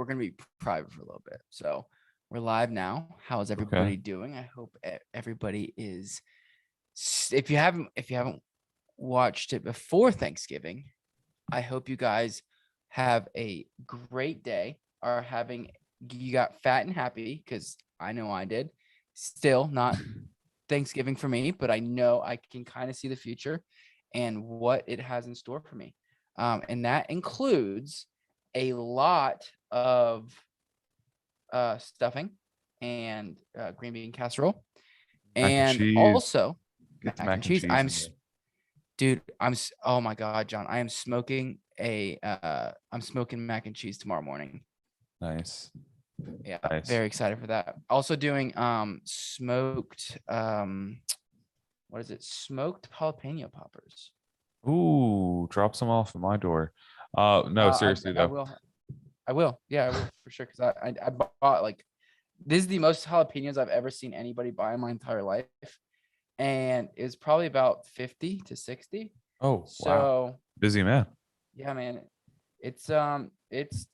we're going to be private for a little bit. So we're live now. How's everybody doing? I hope everybody is. If you haven't watched it before Thanksgiving, I hope you guys have a great day. You got fat and happy, because I know I did. Still not Thanksgiving for me, but I know I can kind of see the future and what it has in store for me. And that includes a lot of stuffing and green bean casserole, and also mac and cheese. Oh my God, John, I'm smoking mac and cheese tomorrow morning. Nice. Yeah, nice. Very excited for that. Also doing smoked smoked jalapeno poppers. Ooh, drop some off at my door. No, seriously though. I will. Yeah, I will for sure. Because I bought, like, this is the most jalapenos I've ever seen anybody buy in my entire life, and it was probably about 50 to 60. Oh, so, wow. Busy man. Yeah, man. It's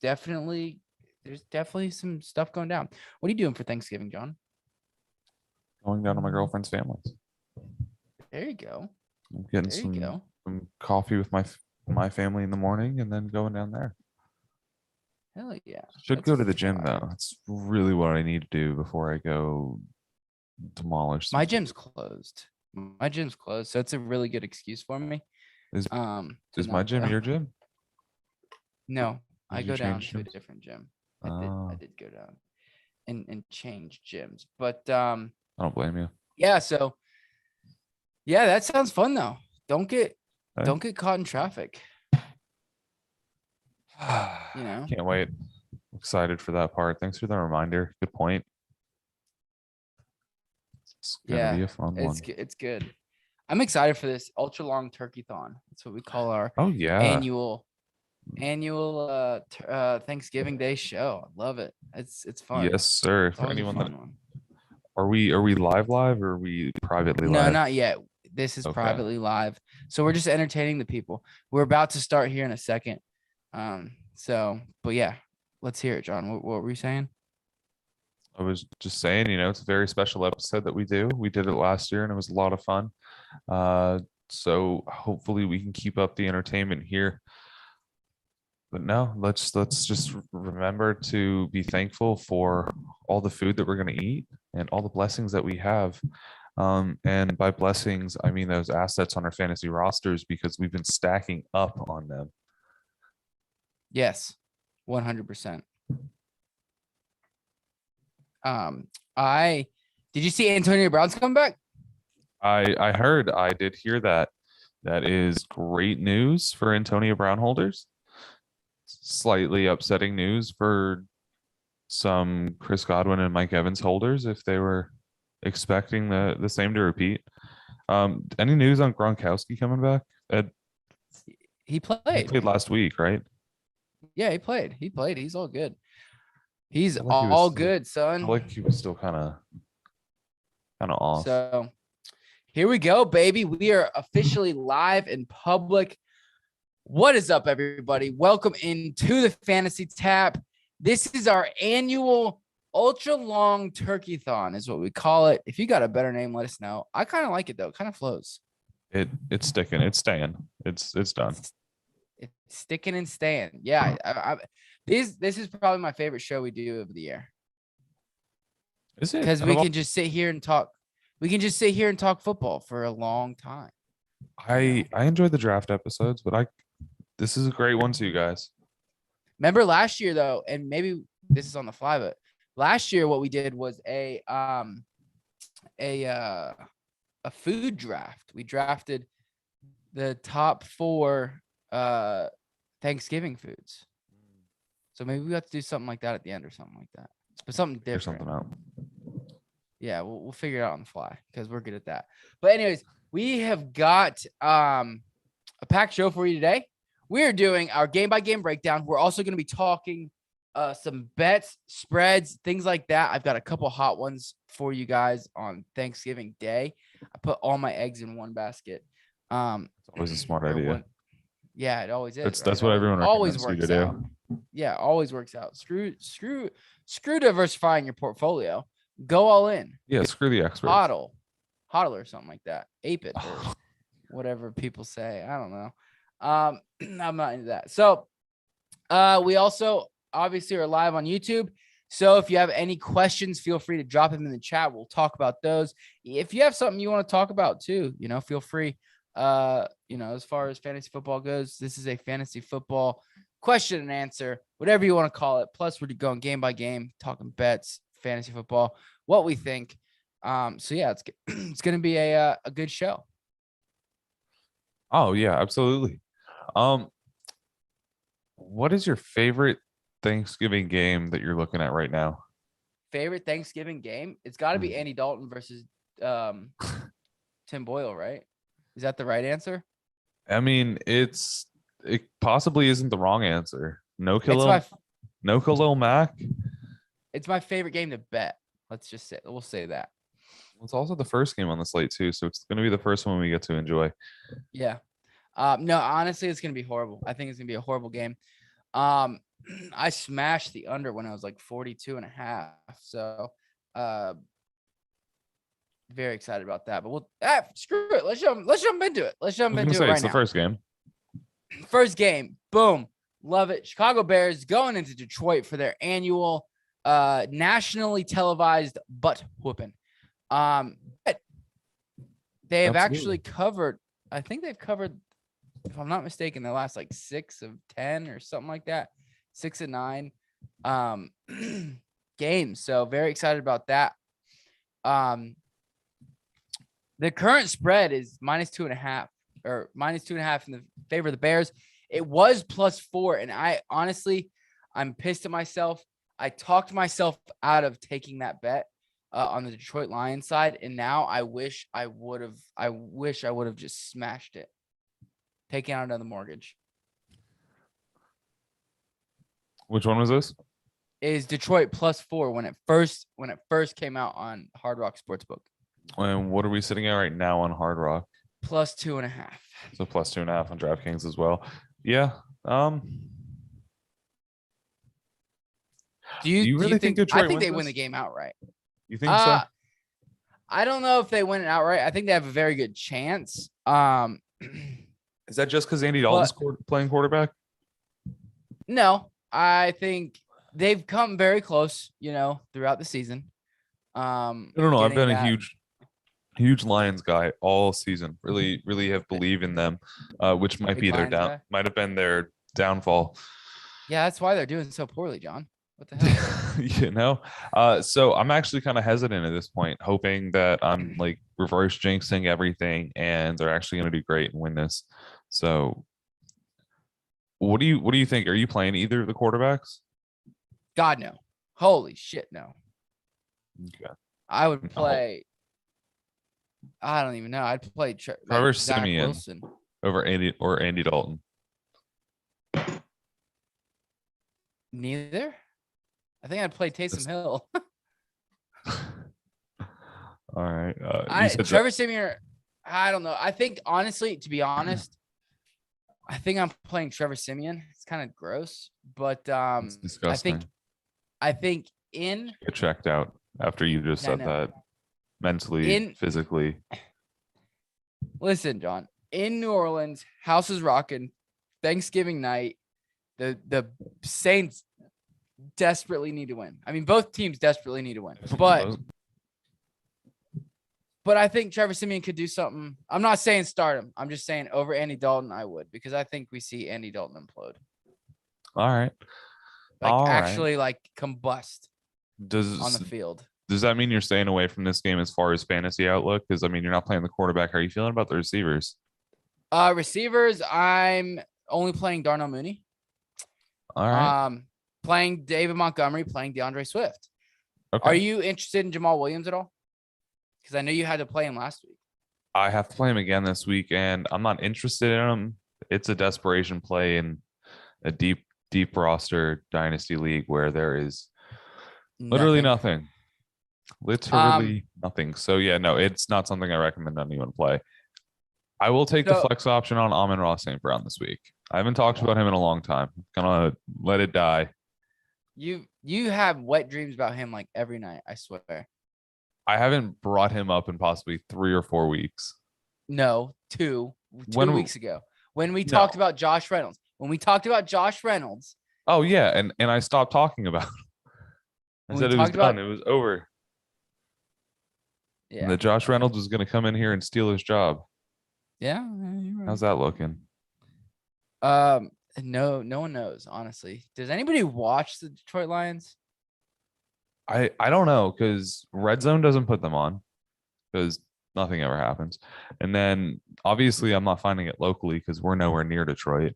definitely, there's definitely some stuff going down. What are you doing for Thanksgiving, John? Going down to my girlfriend's family's. There you go. I'm getting some coffee with my family in the morning, and then going down there. Hell yeah. Should go to the gym though. That's really what I need to do before I go demolish. My gym's closed. So it's a really good excuse for me. Is my gym your gym? No, I go down to a different gym. I did go down and change gyms, but I don't blame you. Yeah, so yeah, that sounds fun though. Don't get caught in traffic. You know, can't wait. Excited for that part. Thanks for the reminder. Good point. It's gonna be a fun one. It's good. I'm excited for this ultra long turkeython. That's what we call our annual Thanksgiving Day show. I love it. It's fun. Yes, sir. For anyone that are we live or are we privately live? No, not yet. This is privately live. So we're just entertaining the people. We're about to start here in a second. But yeah, let's hear it, John. What were you saying? I was just saying, it's a very special episode that we do. We did it last year and it was a lot of fun. So hopefully we can keep up the entertainment here. But no, let's just remember to be thankful for all the food that we're going to eat and all the blessings that we have. And by blessings, I mean those assets on our fantasy rosters, because we've been stacking up on them. Yes, 100%. Did you see Antonio Brown's coming back? I heard. I did hear that. That is great news for Antonio Brown holders. Slightly upsetting news for some Chris Godwin and Mike Evans holders if they were expecting the same to repeat. Any news on Gronkowski coming back? He played. He played last week, right? Yeah, he played. He's all good. He's all good, son. I like he was still kind of off. So here we go, baby. We are officially live in public. What is up, everybody? Welcome into the Fantasy Tap. This is our annual ultra long turkeython, is what we call it. If you got a better name, let us know. I kind of like it though. It kind of flows. It's sticking. It's staying. It's done. It's sticking and staying. Yeah. This is probably my favorite show we do of the year. Is it? Because we can just sit here and talk. We can just sit here and talk football for a long time. I enjoy the draft episodes, but this is a great one too, guys. Remember last year though, and maybe this is on the fly, but last year what we did was a food draft. We drafted the top 4 Thanksgiving foods. So maybe we have to do something like that at the end or something like that. But something different. Something out. Yeah, we'll figure it out on the fly because we're good at that. But anyways, we have got a packed show for you today. We're doing our game-by-game breakdown. We're also going to be talking some bets, spreads, things like that. I've got a couple hot ones for you guys on Thanksgiving Day. I put all my eggs in one basket. It's always a smart idea. Yeah, it always is. That's what everyone always recommends you to works out. Yeah, always works out. Screw diversifying your portfolio. Go all in. Yeah, screw the experts. Hodl or something like that. Ape it or whatever people say. I don't know. I'm not into that. So we also obviously are live on YouTube. So if you have any questions, feel free to drop them in the chat. We'll talk about those. If you have something you want to talk about too, feel free. As far as fantasy football goes, this is a fantasy football question and answer, whatever you want to call it. Plus, we're going game by game, talking bets, fantasy football, what we think. So yeah, it's going to be a good show. Oh yeah, absolutely. What is your favorite Thanksgiving game that you're looking at right now? Favorite Thanksgiving game? It's got to be Andy Dalton versus Tim Boyle, right? Is that the right answer? I mean, it possibly isn't the wrong answer. No Khalil Mack. It's my favorite game to bet. We'll say that. It's also the first game on the slate too, so it's going to be the first one we get to enjoy. Yeah. No, honestly, it's going to be horrible. I think it's going to be a horrible game. I smashed the under when I was like 42.5. So, very excited about that. But screw it. Let's jump into it. Let's jump into it right now. It's the first game. First game. Boom. Love it. Chicago Bears going into Detroit for their annual nationally televised butt whooping. But they have actually covered. I think they've covered, if I'm not mistaken, the last like 6 of 10 or something like that. 6 of 9 games. So very excited about that. The current spread is -2.5 or -2.5 in the favor of the Bears. It was +4. And I'm pissed at myself. I talked myself out of taking that bet on the Detroit Lions side. And now I wish I would have just smashed it. Taking out another mortgage. Which one was this? Is Detroit +4 when it first came out on Hard Rock Sportsbook. And what are we sitting at right now on Hard Rock? +2.5. So +2.5 on DraftKings as well. Yeah. Do you really think Detroit? I think they win the game outright. You think so? I don't know if they win it outright. I think they have a very good chance. Is that just because Andy Dalton's playing quarterback? No, I think they've come very close, throughout the season. I don't know. I've been a huge Lions guy all season. Really, really have believed in them, which might have been their downfall. Yeah, that's why they're doing so poorly, John. What the hell? So I'm actually kind of hesitant at this point, hoping that I'm like reverse jinxing everything and they're actually going to do great and win this. So what do you think? Are you playing either of the quarterbacks? God, no. Holy shit, no. Okay. I would play. I don't even know. I'd play Trevor Siemian over Andy Dalton. Neither. I think I'd play Taysom Hill. All right. Trevor Siemian. I don't know. I think honestly, to be honest, I think I'm playing Trevor Siemian. It's kind of gross, but it's disgusting. I think in get checked out after you just said that mentally, physically. Listen, John, in New Orleans, house is rocking. Thanksgiving night, the Saints desperately need to win. I mean, both teams desperately need to win, but I think Trevor Siemian could do something. I'm not saying start him. I'm just saying over Andy Dalton, I would, because I think we see Andy Dalton implode. All right. Like combust on the field. Does that mean you're staying away from this game as far as fantasy outlook? Because, I mean, you're not playing the quarterback. How are you feeling about the receivers? Receivers, I'm only playing Darnell Mooney. All right. Playing David Montgomery, playing DeAndre Swift. Okay. Are you interested in Jamal Williams at all? Because I know you had to play him last week. I have to play him again this week, and I'm not interested in him. It's a desperation play in a deep roster dynasty league where there is literally nothing. Literally nothing. So yeah, no, it's not something I recommend anyone play. I will take the flex option on Amon-Ra St. Brown this week. I haven't talked about him in a long time. Gonna let it die. You have wet dreams about him like every night, I swear. I haven't brought him up in possibly 3 or 4 weeks. No, two When weeks ago. When we No. talked about Josh Reynolds. When we talked about Josh Reynolds. Oh yeah, and I stopped talking about him. I When said we it was talked done. about- It was over. Yeah. And that Josh Reynolds was going to come in here and steal his job. Yeah. You're right. How's that looking? No one knows, honestly. Does anybody watch the Detroit Lions? I don't know, because Red Zone doesn't put them on because nothing ever happens. And then obviously I'm not finding it locally because we're nowhere near Detroit.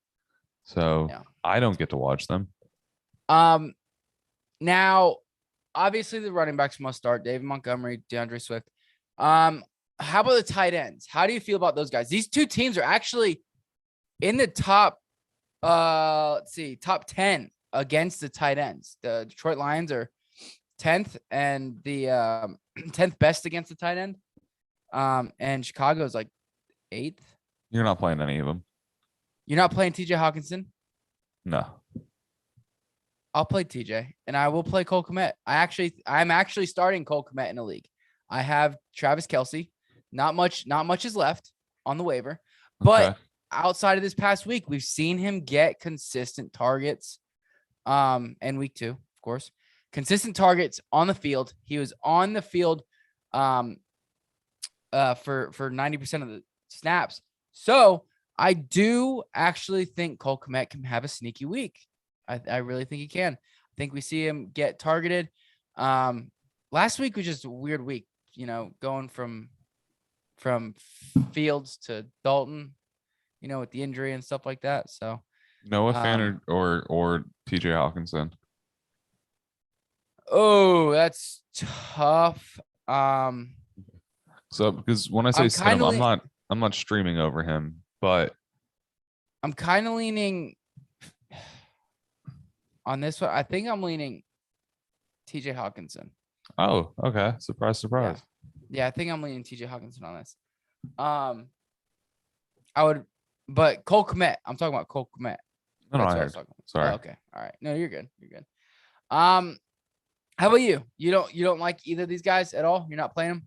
So Yeah. I don't get to watch them. Now, obviously the running backs must start. David Montgomery, DeAndre Swift. How about the tight ends? How do you feel about those guys? These two teams are actually in the top, top 10 against the tight ends. The Detroit Lions are 10th and the 10th best against the tight end. And Chicago is like 8th. You're not playing any of them. You're not playing TJ Hawkinson? No. I'll play TJ and I will play Cole Kmet. I'm actually starting Cole Kmet in a league. I have Travis Kelce. Not much is left on the waiver, but outside of this past week, we've seen him get consistent targets. And week 2, of course, consistent targets on the field. He was on the field, for 90% of the snaps. So I do actually think Cole Kmet can have a sneaky week. I really think he can. I think we see him get targeted. Last week was just a weird week, going from Fields to Dalton, with the injury and stuff like that. So Noah Fan or TJ Hawkinson. Oh, that's tough. So because when I say sit him, I'm not streaming over him, but I'm kind of leaning on this one. I think I'm leaning TJ Hawkinson. Oh, okay. Surprise. Yeah, I think I'm leaning TJ Hawkinson on this. I would, but Cole Kmet. I'm talking about Cole Kmet. No, I heard. Sorry. Oh, okay. All right. No, you're good. How about you? You don't like either of these guys at all? You're not playing them?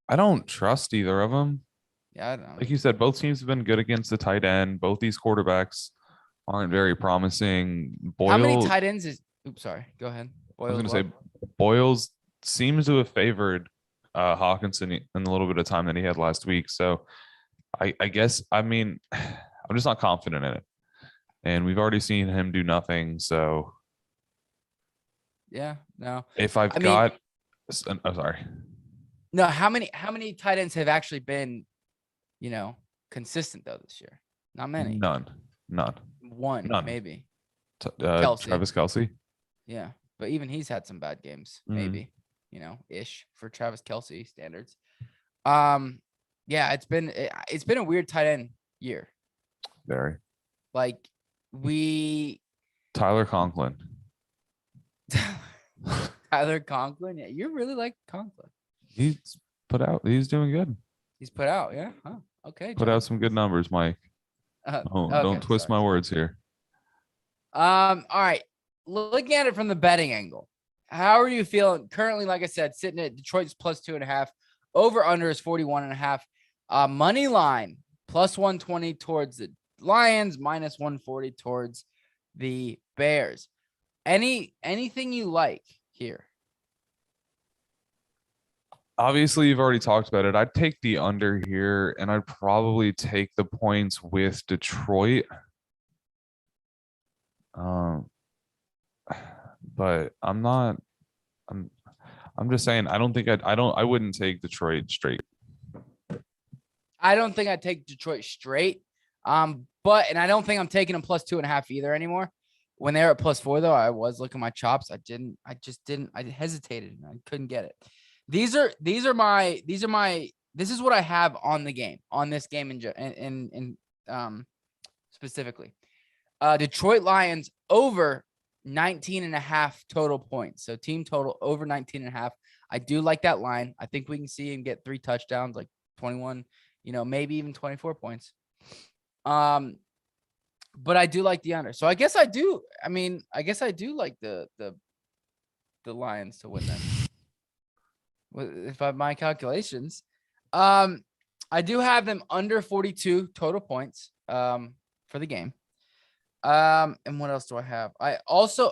I don't trust either of them. Yeah, I don't know. Like you said, both teams have been good against the tight end. Both these quarterbacks aren't very promising. Boyle, how many tight ends is? Oops, sorry. Go ahead. I was going to say Boyles seems to have favored Hawkinson in the little bit of time that he had last week. So I guess, I'm just not confident in it. And we've already seen him do nothing. So yeah, no. If I'm sorry. No, how many tight ends have actually been, consistent though this year? Not many. None. One, None. maybe. Travis Kelce. Yeah, but even he's had some bad games, maybe, ish for Travis Kelce standards. Yeah, it's been a weird tight end year. Very. Like Tyler Conklin. Tyler Conklin. Yeah, you really like Conklin. He's doing good. He's put out, yeah. Huh. Okay. Put out some good numbers, Mike. Don't twist my words here. All right. Looking at it from the betting angle, how are you feeling currently? Like I said, sitting at Detroit's plus 2.5, over under is 41.5. Money line plus 120 towards the Lions, minus 140 towards the Bears. Anything you like here? Obviously, you've already talked about it. I'd take the under here, and I'd probably take the points with Detroit. But I'm just saying, I wouldn't take Detroit straight. I don't think I'd take Detroit straight. And I don't think I'm taking them plus 2.5 either anymore. When they were at plus 4, though, I was looking my chops. I hesitated and I couldn't get it. This is what I have on this game in specifically. Detroit Lions over 19.5 total points. So team total over 19.5. I do like that line. I think we can see him get 3 touchdowns, like 21, maybe even 24 points. but I do like the under. So I guess I do. I mean, I guess I do like the Lions to win then. If I have my calculations, I do have them under 42 total points for the game. And what else do I have? I also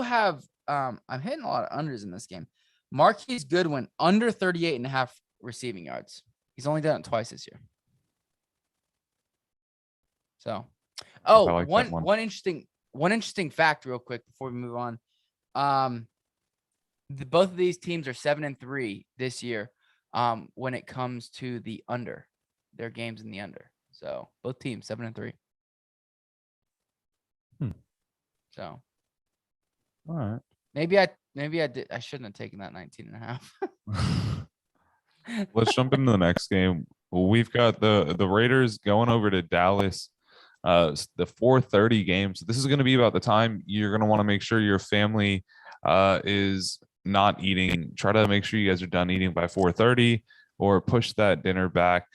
have I'm hitting a lot of unders in this game. Marquise Goodwin under 38.5 receiving yards. He's only done it twice this year. So, like one interesting fact real quick before we move on. Both of these teams are 7-3 this year. When it comes to the under, their games in the under. So both teams 7-3. So, all right. Maybe I shouldn't have taken that 19.5. Let's jump into the next game. We've got the Raiders going over to Dallas. The 4:30 game. So this is going to be about the time you're going to want to make sure your family is not eating. Try to make sure you guys are done eating by 4:30, or push that dinner back,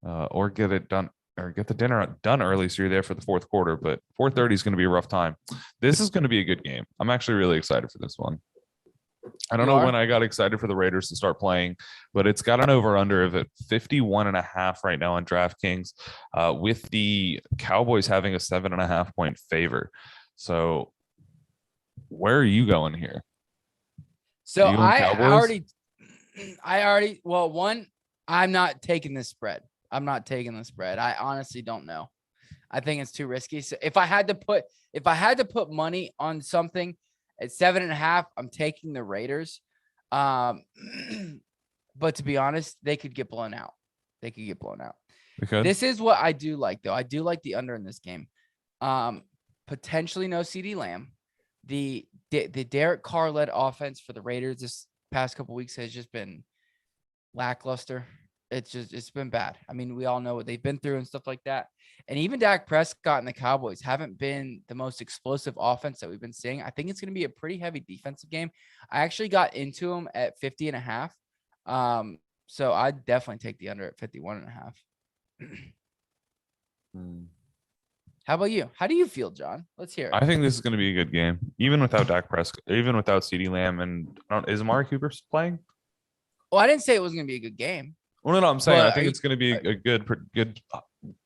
or get it done, or get the dinner done early so you're there for the fourth quarter. But 4:30 is going to be a rough time. This is going to be a good game. I'm actually really excited for this one. I don't know when I got excited for the Raiders to start playing, but it's got an over-under of at 51.5 right now on DraftKings, with the Cowboys having a 7.5 point favor. So where are you going here? So I already, I'm not taking this spread. I honestly don't know. I think it's too risky. So if I had to put money on something at 7.5, I'm taking the Raiders. But to be honest, they could get blown out. This is what I do like, though. I do like the under in this game. Potentially no CeeDee Lamb. The Derek Carr led offense for the Raiders this past couple weeks has just been lackluster. It's been bad. I mean, we all know what they've been through and stuff like that. And even Dak Prescott and the Cowboys haven't been the most explosive offense that we've been seeing. I think it's going to be a pretty heavy defensive game. I actually got into them at 50.5. So I'd definitely take the under at 51.5. How about you? How do you feel, John? Let's hear it. I think this is going to be a good game, even without Dak Prescott, even without CeeDee Lamb. And is Amari Cooper playing? Well, I didn't say it was going to be a good game. Well, no, I'm saying I think it's going to be a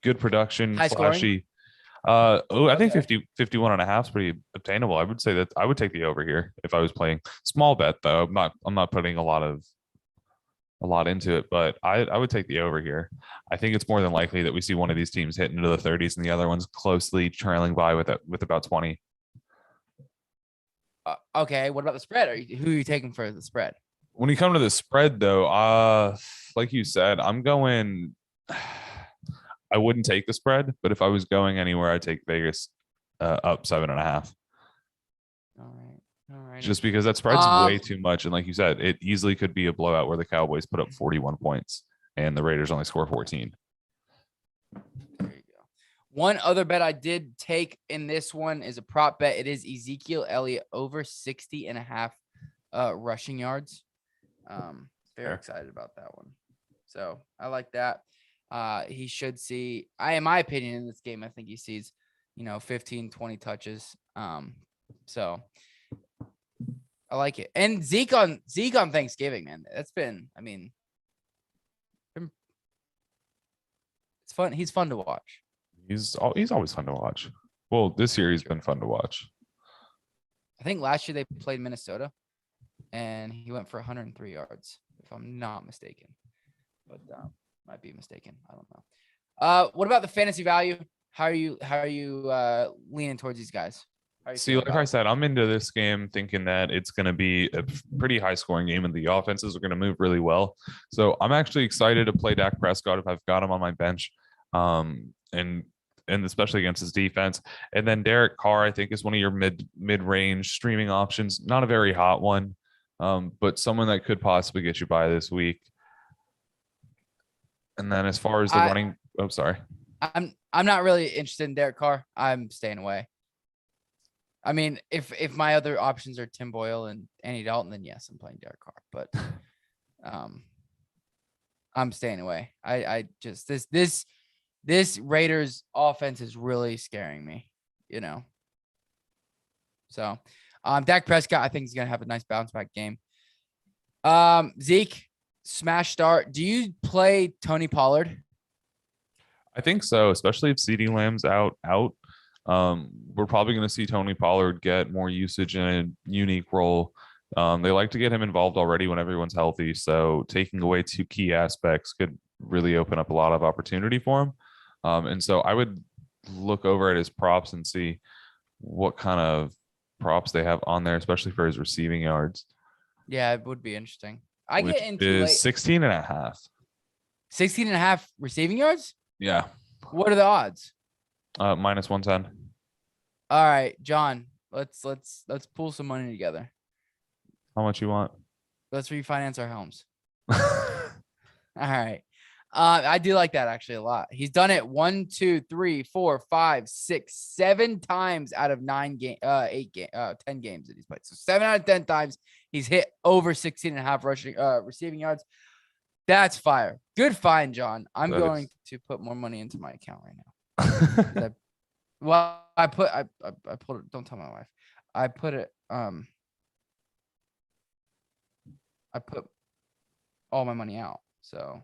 good production, high flashy. I think 51.5 is pretty obtainable. I would say that I would take the over here if I was playing. Small bet though. I'm not putting a lot into it, but I would take the over here. I think it's more than likely that we see one of these teams hit into the 30s and the other one's closely trailing by with about 20. Okay, what about the spread? Who are you taking for the spread? When you come to the spread, though, like you said, I'm going. I wouldn't take the spread, but if I was going anywhere, I'd take Vegas up 7.5. All right. Just because that spread's way too much, and like you said, it easily could be a blowout where the Cowboys put up 41 points and the Raiders only score 14. There you go. One other bet I did take in this one is a prop bet. It is Ezekiel Elliott over 60.5 rushing yards. Very excited about that one. So I like that. He should see, in my opinion, in this game, I think he sees, 15, 20 touches. So I like it. And Zeke on Thanksgiving, man. That's been, it's fun. He's fun to watch. He's always fun to watch. Well, this year he's been fun to watch. I think last year they played Minnesota and he went for 103 yards, if I'm not mistaken. But might be mistaken. I don't know. What about the fantasy value? How are you leaning towards these guys? See, like I said, I'm into this game thinking that it's going to be a pretty high scoring game and the offenses are going to move really well. So I'm actually excited to play Dak Prescott if I've got him on my bench. And especially against his defense. And then Derek Carr, I think, is one of your mid-range streaming options. Not a very hot one, but someone that could possibly get you by this week. And then as far as the running, sorry. I'm not really interested in Derek Carr. I'm staying away. I mean, if my other options are Tim Boyle and Andy Dalton, then yes, I'm playing Derek Carr. But I'm staying away. I just this this Raiders offense is really scaring me, So, Dak Prescott, I think is going to have a nice bounce back game. Zeke, smash start. Do you play Tony Pollard? I think so, especially if CeeDee Lamb's out. We're probably going to see Tony Pollard get more usage in a unique role. They like to get him involved already when everyone's healthy. So taking away two key aspects could really open up a lot of opportunity for him. And so I would look over at his props and see what kind of props they have on there, especially for his receiving yards. Yeah, it would be interesting. I get into is 16 and a half. 16 and a half receiving yards? Yeah. What are the odds? Minus 110. All right, John, let's pull some money together. How much you want? Let's refinance our homes. All right. I do like that actually a lot. He's done it 1, 2, 3, 4, 5, 6, 7 times out of 10 games that he's played. So 7 out of 10 times he's hit over 16 and a half receiving yards. That's fire. Good find, John. I'm going to put more money into my account right now. I pulled it. Don't tell my wife. I put it. I put all my money out. So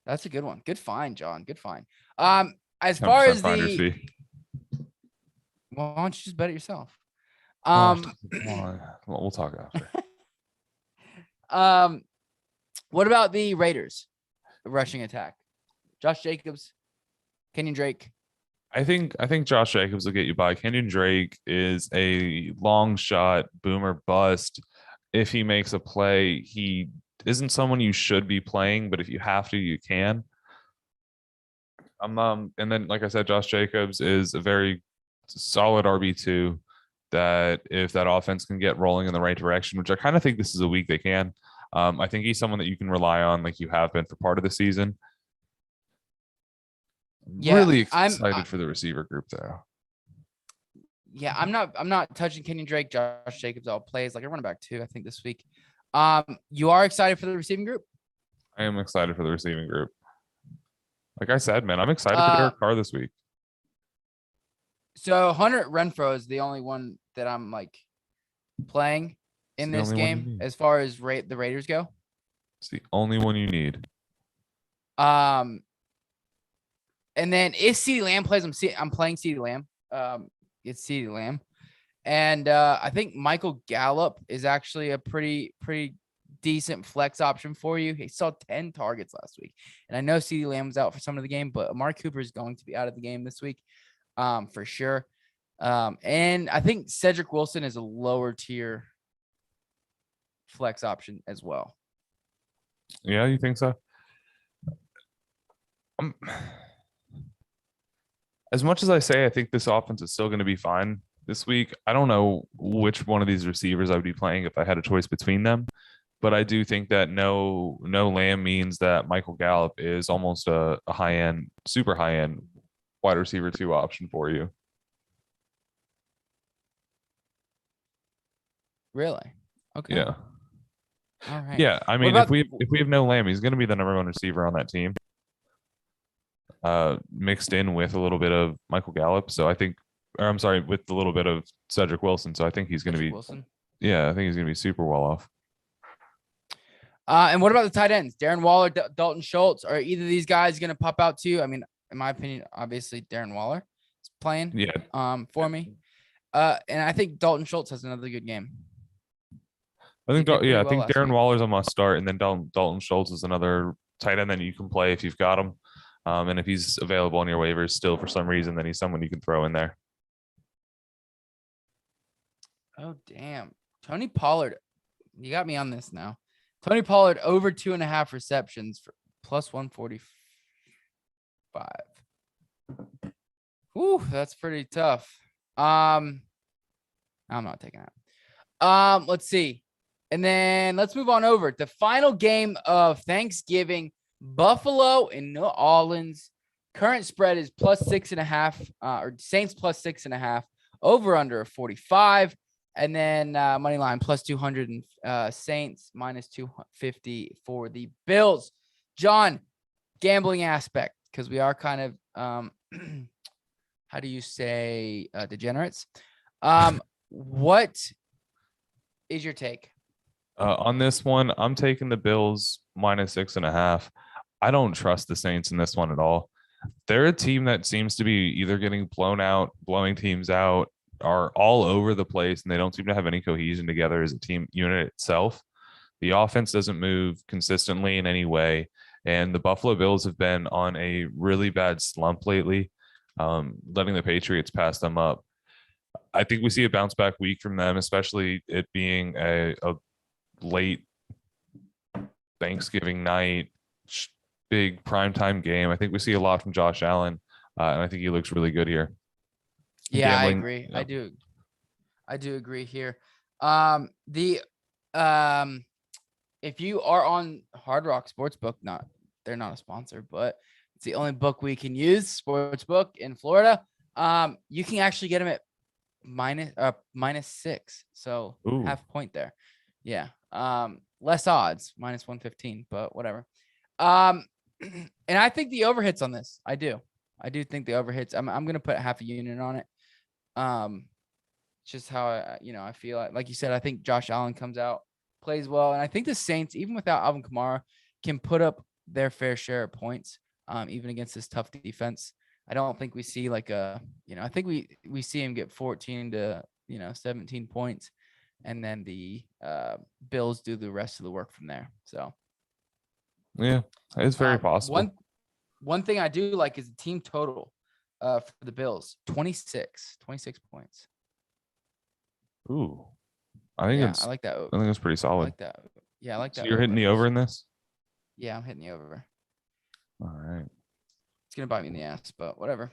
that's a good one. Good find, John. Good find. As far as the, well, why don't you just bet it yourself? We'll talk after. What about the Raiders rushing attack? Josh Jacobs, Kenyon Drake. I think Josh Jacobs will get you by. Kenyon Drake is a long shot, boomer bust. If he makes a play, he isn't someone you should be playing, but if you have to, you can. And then, like I said, Josh Jacobs is a very solid RB2 that if that offense can get rolling in the right direction, which I kind of think this is a week they can. I think he's someone that you can rely on like you have been for part of the season. Yeah, really excited for the receiver group though. Yeah, I'm not touching Kenyon Drake. Josh Jacobs all plays like a running back too, I think, this week. You are excited for the receiving group? I am excited for the receiving group. Like I said, man, I'm excited for Derek Carr this week. So Hunter Renfrow is the only one that I'm like playing in this game as far as the Raiders go. It's the only one you need. And then if CeeDee Lamb plays, I'm playing CeeDee Lamb. It's CeeDee Lamb. And I think Michael Gallup is actually a pretty decent flex option for you. He saw 10 targets last week. And I know CeeDee Lamb was out for some of the game, but Amari Cooper is going to be out of the game this week for sure. And I think Cedric Wilson is a lower tier flex option as well. Yeah, you think so? As much as I say I think this offense is still going to be fine this week, I don't know which one of these receivers I would be playing if I had a choice between them. But I do think that no Lamb means that Michael Gallup is almost a high-end, super high-end wide receiver 2 option for you. Really? Okay. Yeah. All right. Yeah, I mean, if we have no Lamb, he's going to be the number 1 receiver on that team. Mixed in with a little bit of Michael Gallup. So I think, or I'm sorry, with a little bit of Cedric Wilson. So I think he's going to be, Wilson. Yeah, I think he's going to be super well off. And what about the tight ends? Darren Waller, Dalton Schultz. Are either of these guys going to pop out to you? I mean, in my opinion, obviously Darren Waller is playing. Yeah. For me. And I think Dalton Schultz has another good game. I think Darren Waller's a must start, and then Dalton Schultz is another tight end that you can play if you've got him. And if he's available on your waivers still for some reason, then he's someone you can throw in there. Oh, damn. Tony Pollard. You got me on this now. Tony Pollard over 2.5 receptions for plus 145. Ooh, that's pretty tough. I'm not taking that. Let's see. And then let's move on over. The final game of Thanksgiving, Buffalo and New Orleans. Current spread is plus 6.5, or Saints plus 6.5, over under 45. And then money line plus 200 and Saints minus 250 for the Bills. John, gambling aspect. because we are kind of how do you say degenerates. What is your take? On this one, I'm taking the Bills -6.5. I don't trust the Saints in this one at all. They're a team that seems to be either getting blown out, blowing teams out, are all over the place, and they don't seem to have any cohesion together as a team unit itself. The offense doesn't move consistently in any way, and the Buffalo Bills have been on a really bad slump lately, letting the Patriots pass them up. I think we see a bounce back week from them, especially it being a late Thanksgiving night, big primetime game. I think we see a lot from Josh Allen, and I think he looks really good here. Yeah, Gambling, I agree. yeah. I do agree here. If you are on Hard Rock Sportsbook, they're not a sponsor, but it's the only book we can use, sportsbook in Florida. You can actually get them at -6, so Ooh. half point there. Yeah. Less odds, -115, but whatever. And I think the overhits on this. I do think the overhits. I'm gonna put half a unit on it. Just how I feel like you said. I think Josh Allen comes out, plays well, and I think the Saints, even without Alvin Kamara, can put up their fair share of points, even against this tough defense. I don't think we see I think we see him get 14 to 17 points, and then the Bills do the rest of the work from there. So yeah, it's very possible. One thing I do like is the team total for the Bills, 26 points. Ooh, I think I like that. I think it's pretty solid. I like that. Yeah, I like that. So you're hitting the over in this? Yeah, I'm hitting the over. All right. It's gonna bite me in the ass, but whatever.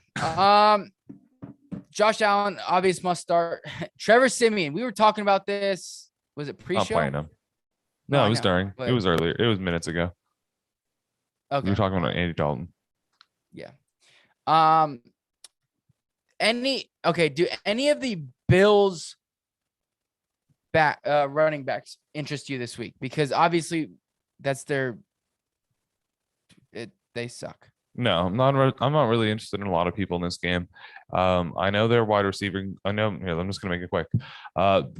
Josh Allen, obvious must start. Trevor Siemian, we were talking about this. Was it pre-show? I'm playing him. No, it was during. It was earlier. It was minutes ago. Okay. We were talking about Andy Dalton. Yeah. Do any of the Bills running backs interest you this week? Because obviously that's they suck. No, I'm not really interested in a lot of people in this game. I know they're wide receiver. I'm just gonna make it quick.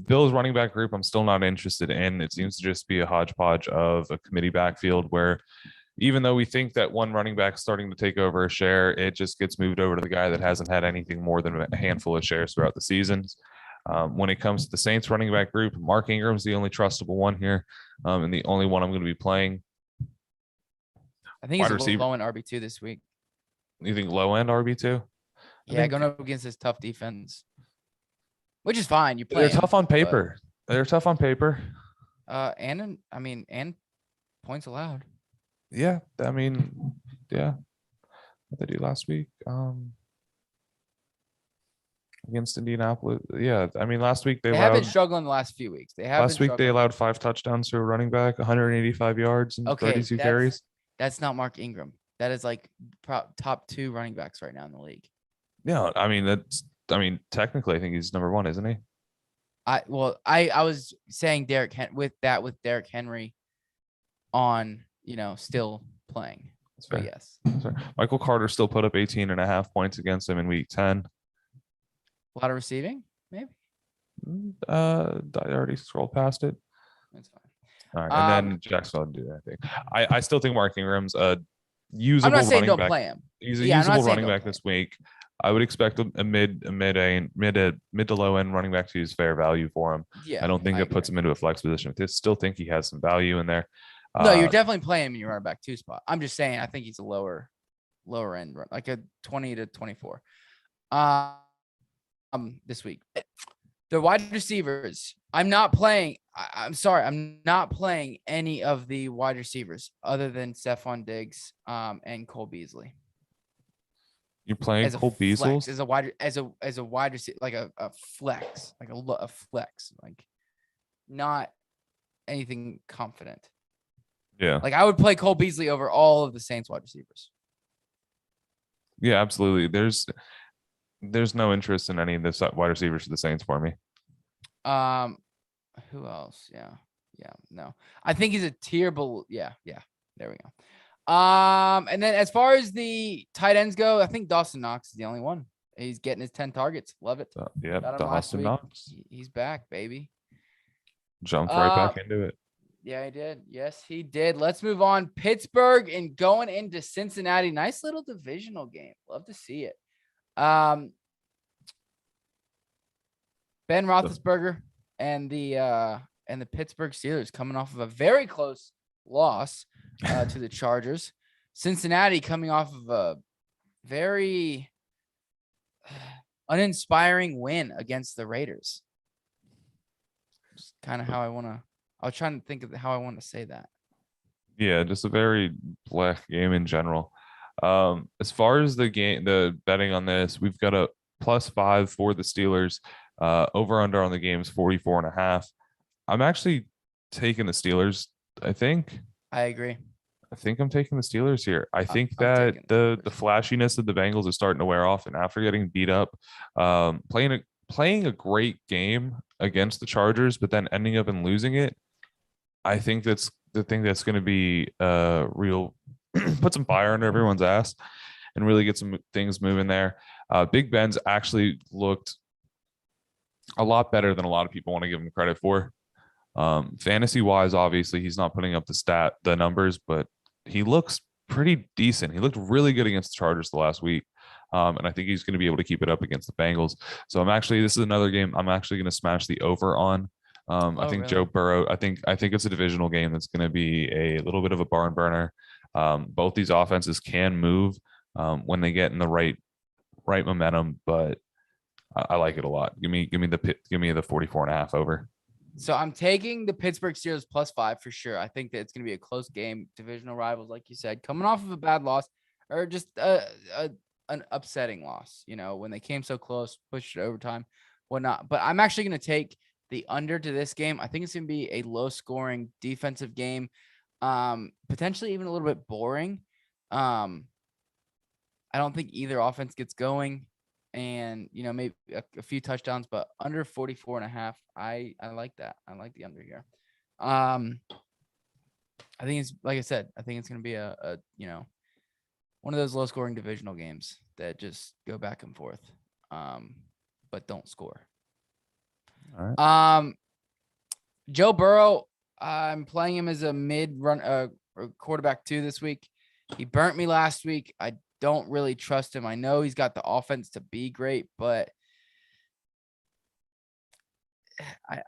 Bills running back group, I'm still not interested in. It seems to just be a hodgepodge of a committee backfield where even though we think that one running back is starting to take over a share, it just gets moved over to the guy that hasn't had anything more than a handful of shares throughout the seasons. When it comes to the Saints running back group, Mark Ingram's the only trustable one here, and the only one I'm going to be playing. I think he's a low end RB2 this week. You think low end RB2? Yeah, going up against this tough defense, which is fine. You play. They're tough on paper. They're tough on paper. And points allowed. Yeah, I mean, yeah. What they do last week? Against Indianapolis. Yeah, I mean, last week they have been struggling the last few weeks. Last week they allowed 5 touchdowns to a running back, 185 yards and 32 carries. That's not Mark Ingram. That is like top 2 running backs right now in the league. Yeah, I mean, technically, I think he's number 1, isn't he? I was saying Derrick with Derrick Henry on, still playing. So yes. Michael Carter still put up 18.5 points against him in week 10. A lot of receiving, maybe. I already scrolled past it. That's fine. All right, and then Jacksonville didn't do anything. I still think Mark Ingram's a usable I'm not saying running back. Play him. He's a usable running back this week. I would expect a mid to low end running back to use fair value for him. Yeah, I don't think that puts him into a flex position. I still think he has some value in there. No, you're definitely playing him in your running back 2 spot. I'm just saying I think he's a lower end, like a 20 to 24. This week. The wide receivers. I'm not playing any of the wide receivers other than Stephon Diggs and Cole Beasley. You're playing Cole Beasley as a wide receiver, like a flex, like a flex, like not anything confident. Yeah. Like I would play Cole Beasley over all of the Saints wide receivers. Yeah, absolutely. There's no interest in any of the wide receivers for the Saints for me. Who else? Yeah. No. I think he's a tier below. Yeah. There we go. And then as far as the tight ends go, I think Dawson Knox is the only one. He's getting his 10 targets. Love it. Yeah, Got him last Dawson week. Knox He's back, baby. jumped right back into it. Yeah, he did. Yes, he did. Let's move on. Pittsburgh and going into Cincinnati. Nice little divisional game. Love to see it. Ben Roethlisberger and the Pittsburgh Steelers coming off of a very close loss to the Chargers. Cincinnati coming off of a very uninspiring win against the Raiders. Just kind of how I was trying to think of how I want to say that. Yeah, just a very black game in general. As far as the betting on this, we've got a +5 for the Steelers. Over under on the game is 44.5. I'm actually taking the Steelers. I think agree. I think I'm taking the Steelers here. I think I'm that taking the flashiness of the Bengals is starting to wear off, and after getting beat up, playing a great game against the Chargers, but then ending up and losing it, I think that's the thing that's going to be real put some fire under everyone's ass and really get some things moving there. Big Ben's actually looked a lot better than a lot of people want to give him credit for. Fantasy wise, obviously he's not putting up the numbers, but he looks pretty decent. He looked really good against the Chargers the last week. And I think he's going to be able to keep it up against the Bengals. So this is another game I'm actually going to smash the over on. I think really? Joe Burrow, I think it's a divisional game that's going to be a little bit of a barn burner. Both these offenses can move when they get in the right momentum, but I like it a lot. Give me the 44.5 over. So I'm taking the Pittsburgh Steelers +5 for sure. I think that it's going to be a close game. Divisional rivals, like you said, coming off of a bad loss or just an upsetting loss, when they came so close, pushed it overtime, whatnot. But I'm actually going to take the under to this game. I think it's going to be a low scoring defensive game, potentially even a little bit boring. I don't think either offense gets going. And, maybe a few touchdowns, but under 44.5. I like that. I like the under here. I think it's, like I said, I think it's going to be a one of those low scoring divisional games that just go back and forth, but don't score. All right. Joe Burrow, I'm playing him as a mid-run quarterback 2 this week. He burnt me last week. I don't really trust him. I know he's got the offense to be great, but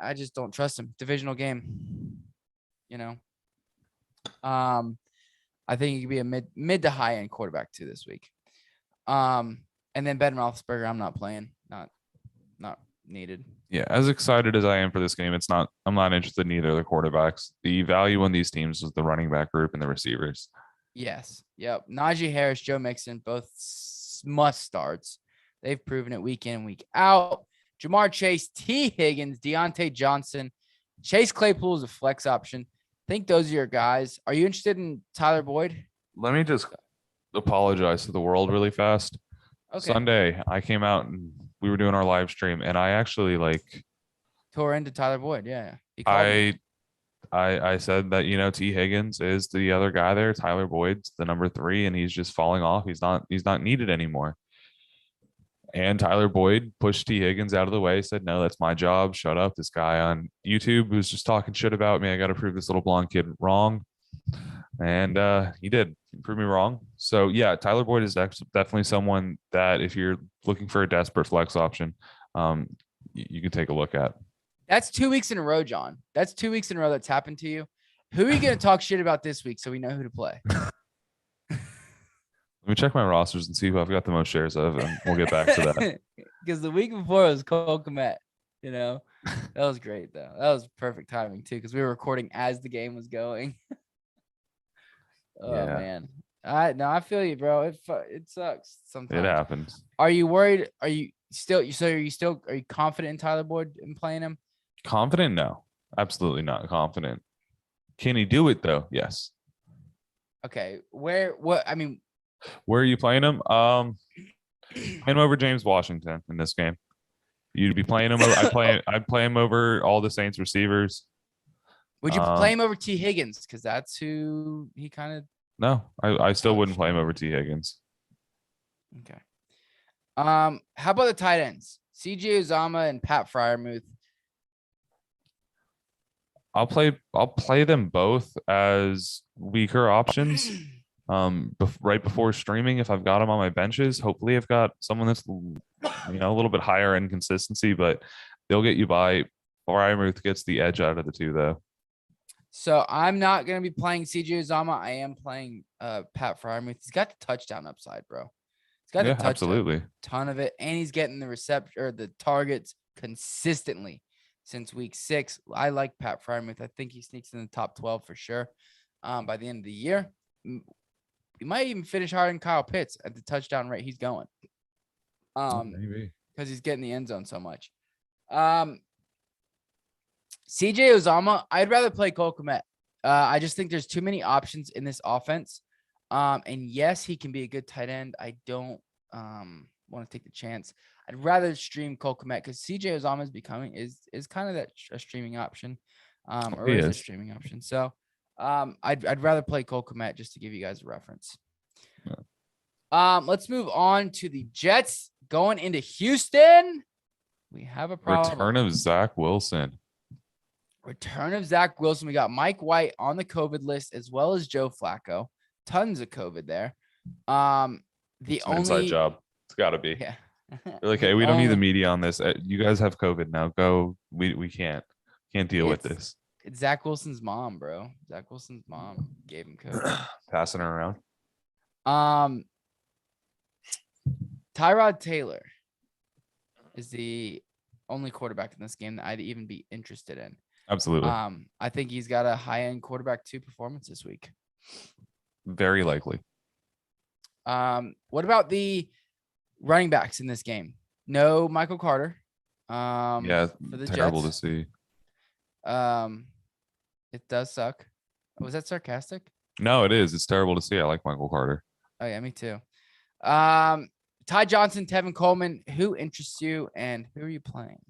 I just don't trust him. Divisional game, I think he could be a mid to high end quarterback 2 this week. And then Ben Roethlisberger, I'm not playing. Not needed. Yeah, as excited as I am for this game, I'm not interested in either of the quarterbacks. The value on these teams is the running back group and the receivers. Yes. Yep. Najee Harris, Joe Mixon, both must starts. They've proven it week in, week out. Jamar Chase, T. Higgins, Deontay Johnson, Chase Claypool is a flex option. I think those are your guys. Are you interested in Tyler Boyd? Let me just apologize to the world really fast. Okay. Sunday, I came out and we were doing our live stream, and I actually tore into Tyler Boyd. Yeah. I said that, T. Higgins is the other guy there. Tyler Boyd's the number 3, and he's just falling off. He's not needed anymore. And Tyler Boyd pushed T. Higgins out of the way, said, no, that's my job. Shut up. This guy on YouTube was just talking shit about me. I got to prove this little blonde kid wrong. And he did. He proved me wrong. So, yeah, Tyler Boyd is definitely someone that if you're looking for a desperate flex option, you can take a look at. That's 2 weeks in a row, John. That's 2 weeks in a row that's happened to you. Who are you going to talk shit about this week so we know who to play? Let me check my rosters and see who I've got the most shares of, and we'll get back to that. Because the week before it was Cole Kmet. That was great, though. That was perfect timing, too, because we were recording as the game was going. Oh, man. I feel you, bro. It sucks sometimes. It happens. Are you worried? Are you confident in Tyler Boyd and playing him? Confident? No, absolutely not confident. Can he do it though? Yes. Okay. Where are you playing him? Playing him over James Washington in this game. You'd be playing him. I'd play him over all the Saints receivers. Would you play him over T. Higgins? Because that's who he kind of No, I still wouldn't play him over T. Higgins. Okay. How about the tight ends? CJ Uzama and Pat Freiermuth. I'll play them both as weaker options. Right before streaming, if I've got them on my benches, hopefully I've got someone that's a little bit higher in consistency, but they'll get you by. Freiermuth gets the edge out of the two, though. So I'm not gonna be playing CJ Uzama. I am playing Pat Freiermuth. He's got the touchdown upside, bro. He's got the touchdown, absolutely, ton of it, and he's getting the the targets consistently since week 6. I like Pat Freiermuth. I think he sneaks in the top 12 for sure. By the end of the year, he might even finish higher than Kyle Pitts at the touchdown rate he's going. Maybe because he's getting the end zone so much. CJ Uzama, I'd rather play Cole Kmet. I just think there's too many options in this offense. And yes, he can be a good tight end. I don't want to take the chance. I'd rather stream Cole Kmet because CJ Uzama is kind of a streaming option. Or is a streaming option. So I'd rather play Cole Kmet just to give you guys a reference. Yeah. Let's move on to the Jets going into Houston. We have a problem. Return of Zach Wilson. We got Mike White on the COVID list as well as Joe Flacco. Tons of COVID there. It's an inside job. It's got to be. Yeah. They're like, hey, we don't need the media on this. You guys have COVID now. Go. We can't deal with this. It's Zach Wilson's mom, bro. Zach Wilson's mom gave him COVID. Passing her around. Tyrod Taylor is the only quarterback in this game that I'd even be interested in. Absolutely. I think he's got a high-end quarterback 2 performance this week. Very likely. What about the running backs in this game? No Michael Carter. Yeah, for the terrible Jets. to see. It does suck. Was that sarcastic? No, it is. It's terrible to see. I like Michael Carter. Oh yeah, me too. Ty Johnson, Tevin Coleman. Who interests you, and who are you playing?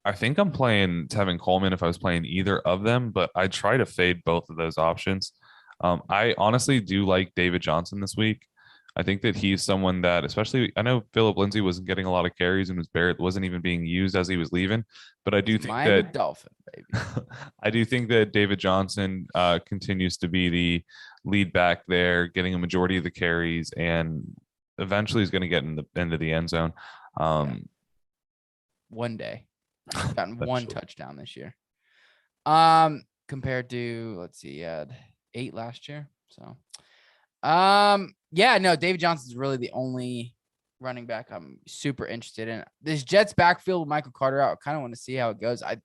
I think I'm playing Tevin Coleman if I was playing either of them, but I try to fade both of those options. I honestly do like David Johnson this week. I think that he's someone that, especially, I know Phillip Lindsay wasn't getting a lot of carries and wasn't even being used as he was leaving, but I do think that Dolphin, baby. I do think that David Johnson continues to be the lead back there, getting a majority of the carries, and eventually he's going to get into the end zone. One day, he's gotten one touchdown this year. Compared to, let's see, he had 8 last year. So, yeah, no, David Johnson's really the only running back I'm super interested in. This Jets backfield with Michael Carter out, I kind of want to see how it goes. I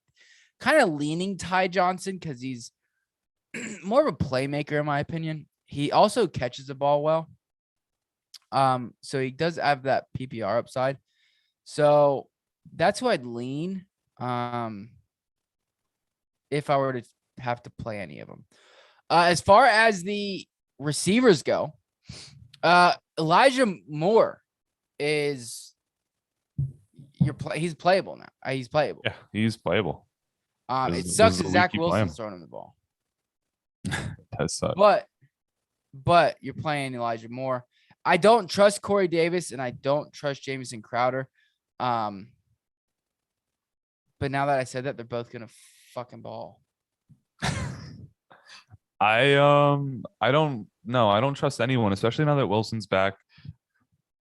kind of leaning Ty Johnson because he's more of a playmaker in my opinion. He also catches the ball well. So he does have that PPR upside. So that's who I'd lean. If I were to have to play any of them. As far as the receivers go, Elijah Moore is he's playable now. He's playable. Yeah, he's playable. It sucks that Zach Wilson's throwing him the ball. That sucks. But you're playing Elijah Moore. I don't trust Corey Davis and I don't trust Jamison Crowder. But now that I said that, they're both gonna fucking ball. I don't trust anyone, especially now that Wilson's back.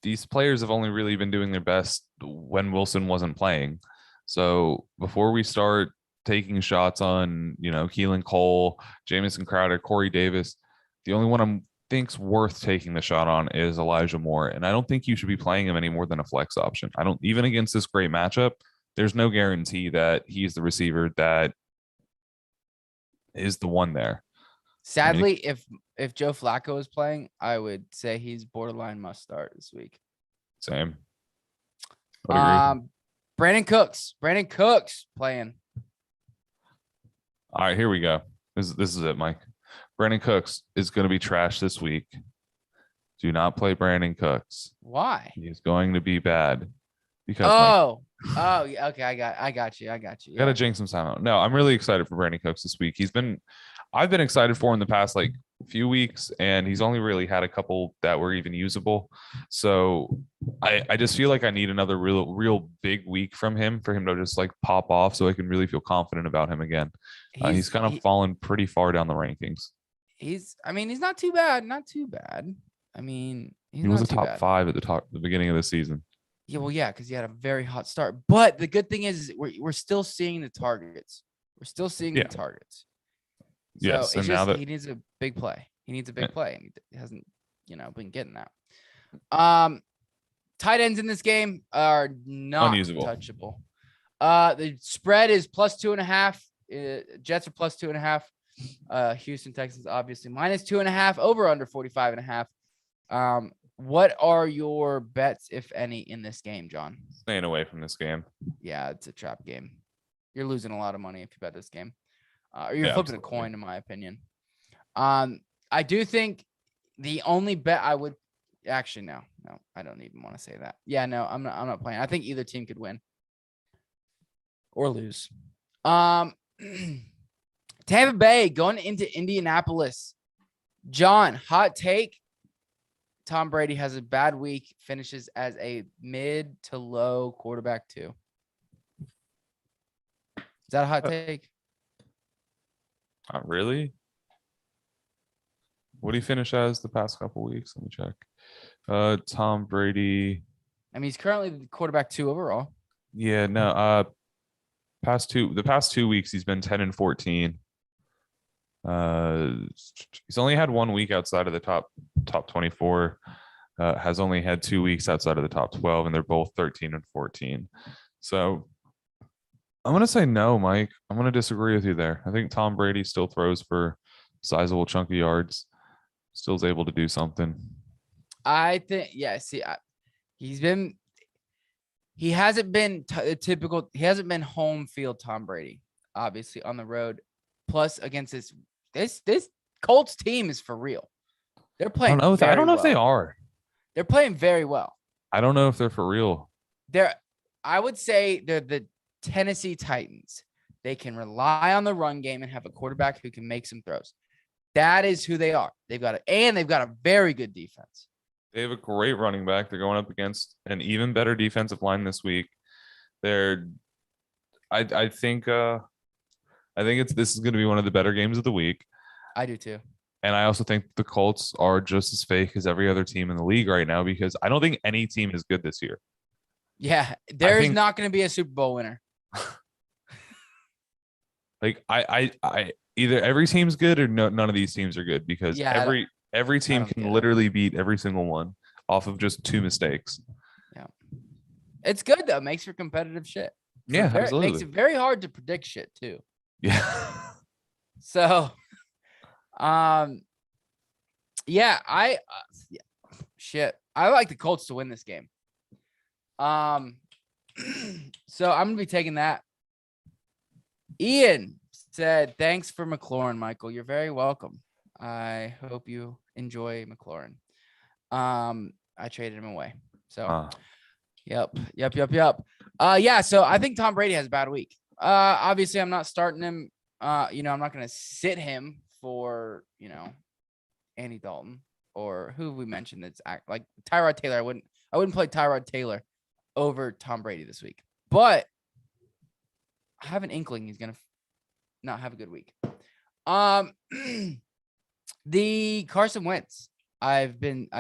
These players have only really been doing their best when Wilson wasn't playing. So before we start taking shots on, Keelan Cole, Jamison Crowder, Corey Davis, the only one I'm think's worth taking the shot on is Elijah Moore. And I don't think you should be playing him any more than a flex option. Even against this great matchup, there's no guarantee that he's the receiver that is the one there. Sadly, if Joe Flacco is playing, I would say he's borderline must start this week. Same. Brandon Cooks playing. All right, here we go. This is it, Mike. Brandon Cooks is going to be trash this week. Do not play Brandon Cooks. Why? He's going to be bad. Because yeah, okay, I got you. Yeah. Got to jinx him somehow. No, I'm really excited for Brandon Cooks this week. I've been excited for him the past few weeks, and he's only really had a couple that were even usable. So I just feel like I need another real big week from him for him to just like pop off, so I can really feel confident about him again. He's kind of fallen pretty far down the rankings. He's not too bad. Not too bad. I mean, he was a top 5 at the beginning of the season. Yeah, well, yeah, because he had a very hot start. But the good thing is we're still seeing the targets. We're still seeing the targets. So yes, it's just, he needs a big play. He needs a big play, and he hasn't, been getting that. Tight ends in this game are not unusable. Touchable. The spread is +2.5. Jets are +2.5. Houston Texans obviously -2.5. Over under 45.5. What are your bets, if any, in this game, John? Staying away from this game. Yeah, it's a trap game. You're losing a lot of money if you bet this game. Or you're flipping a coin, in my opinion. I do think the only bet I would actually no, I don't even want to say that. Yeah, no, I'm not playing. I think either team could win or lose. Tampa Bay going into Indianapolis. John, hot take. Tom Brady has a bad week, finishes as a mid to low quarterback 2. Is that a hot take? Not really. What did he finish as the past couple weeks? Let me check. Tom Brady. I mean, he's currently the quarterback 2 overall. Yeah, no. The past 2 weeks, he's been 10-14. He's only had 1 week outside of the top 24. Has only had 2 weeks outside of the top 12, and they're both 13-14. So I'm gonna say no, Mike. I'm gonna disagree with you there. I think Tom Brady still throws for sizable chunk of yards. Still is able to do something. I think, yeah. See, he hasn't been typical. He hasn't been home field Tom Brady. Obviously on the road. Plus against this Colts team is for real. They're playing. I don't know if they are. They're playing very well. I don't know if they're for real. I would say they're the Tennessee Titans. They can rely on the run game and have a quarterback who can make some throws. That is who they are. They've got a very good defense. They have a great running back. They're going up against an even better defensive line this week. I think this is going to be one of the better games of the week. I do too. And I also think the Colts are just as fake as every other team in the league right now, because I don't think any team is good this year. Yeah, there's not going to be a Super Bowl winner. Like I either every team's good or none of these teams are good, because every team can literally beat every single one off of just 2 mistakes. Yeah, it's good though. Makes for competitive shit. Yeah, absolutely. Makes it very hard to predict shit too. Yeah. So, yeah, I like the Colts to win this game. So I'm gonna be taking that. Ian said, "Thanks for McLaurin, Michael. You're very welcome. I hope you enjoy McLaurin." I traded him away. So, yep. Yeah. So I think Tom Brady has a bad week. Obviously, I'm not starting him. I'm not gonna sit him for Andy Dalton or who we mentioned that's like Tyrod Taylor. I wouldn't play Tyrod Taylor over Tom Brady this week, but I have an inkling he's gonna not have a good week. The Carson Wentz. I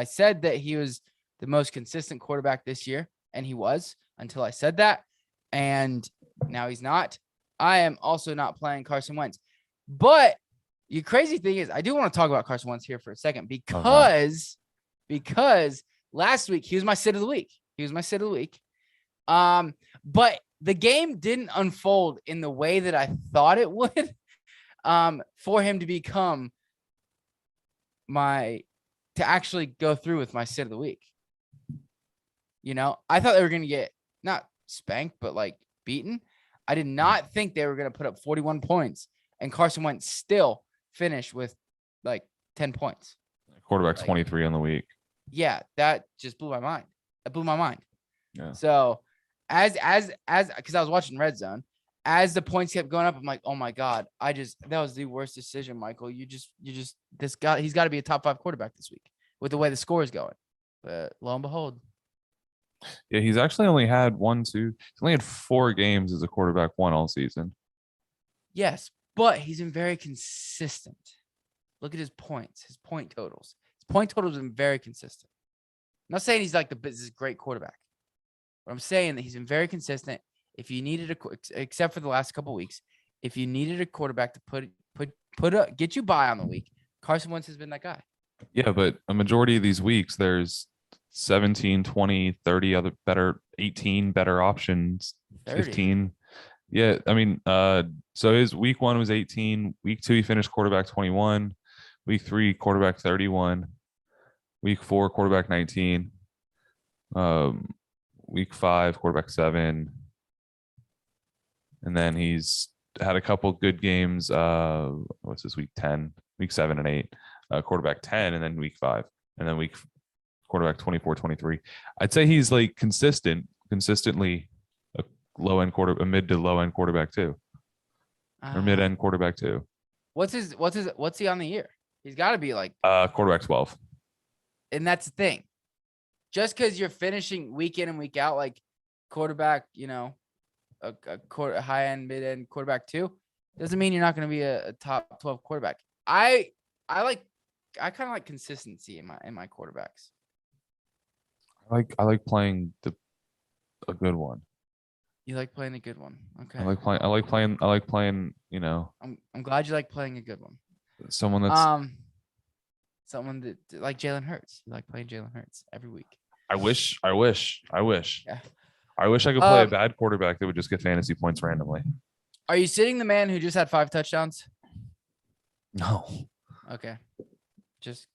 said that he was the most consistent quarterback this year, and he was until I said that, and now he's not. I am also not playing Carson Wentz, but the crazy thing is, I do want to talk about Carson Wentz here for a second because last week he was my sit of the week. But the game didn't unfold in the way that I thought it would. For him to become to actually go through with my sit of the week. I thought they were going to get not spanked, but like beaten. I did not think they were going to put up 41 points, and Carson Wentz still finished with like 10 points. Quarterback 23 on the week. Yeah, that just blew my mind. It blew my mind. Yeah. So as because I was watching Red Zone, as the points kept going up, I'm like, oh my God, that was the worst decision, Michael. He's got to be a top 5 quarterback this week with the way the score is going. But lo and behold. Yeah, he's actually only had he's only had 4 games as a quarterback one all season. Yes, but he's been very consistent. Look at his points, his point totals. His point totals have been very consistent. I'm not saying he's like this great quarterback, but I'm saying that he's been very consistent. If you needed except for the last couple of weeks, if you needed a quarterback to get you by on the week, Carson Wentz has been that guy. Yeah, but a majority of these weeks, there's 17, 20, 30 other better, 18 better options, 30. 15. Yeah, I mean, so his week 1 was 18. Week 2, he finished quarterback 21. Week 3, quarterback 31. Week 4, quarterback 19. Week 5, quarterback 7. And then he's had a couple good games. What's this, week 10, week 7 and 8, quarterback 10, and then week 5, and then quarterback 24, 23. I'd say he's like consistently a mid to low end quarterback too, or mid end quarterback too. What's he on the year? He's got to be like quarterback 12. And that's the thing. Just because you're finishing week in and week out like quarterback, a high end, mid end quarterback 2, doesn't mean you're not going to be a top 12 quarterback. I kind of like consistency in my quarterbacks. I like playing a good one. You like playing a good one. Okay. I like playing. I'm glad you like playing a good one. Someone that's someone that like Jalen Hurts. You like playing Jalen Hurts every week. I wish. Yeah. I wish I could play a bad quarterback that would just get fantasy points randomly. Are you sitting the man who just had 5 touchdowns? No. Okay. Just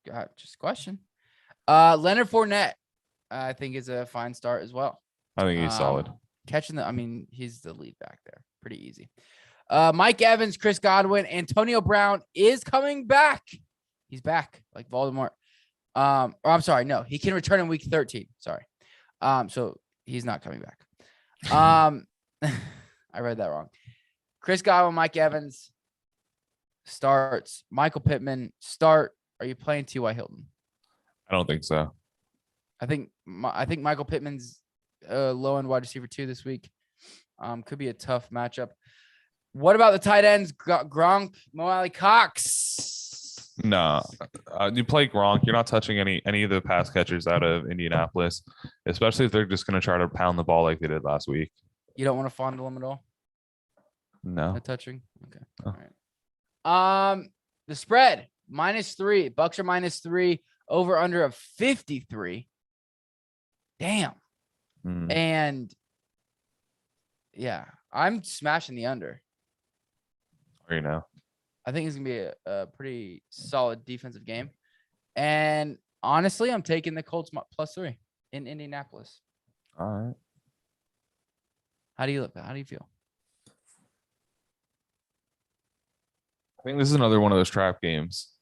question. Leonard Fournette, I think, is a fine start as well. I think he's solid. He's the lead back there. Pretty easy. Mike Evans, Chris Godwin, Antonio Brown is coming back. He's back like Voldemort. I'm sorry. No, he can return in week 13. Sorry. So he's not coming back. I read that wrong. Chris Godwin, Mike Evans starts. Michael Pittman start. Are you playing T.Y. Hilton? I don't think so. I think Michael Pittman's low end wide receiver 2 this week. Could be a tough matchup. What about the tight ends? Gronk, Mo Alley Cox. No, you play Gronk. You're not touching any of the pass catchers out of Indianapolis, especially if they're just going to try to pound the ball like they did last week. You don't want to fondle them at all? No. No touching? Okay. Oh. All right. The spread, -3. Bucks are -3. Over under of 53. Damn. And yeah, I'm smashing the under. I think it's going to be a pretty solid defensive game. And honestly, I'm taking the Colts +3 in Indianapolis. All right. How do you feel? I think this is another one of those trap games.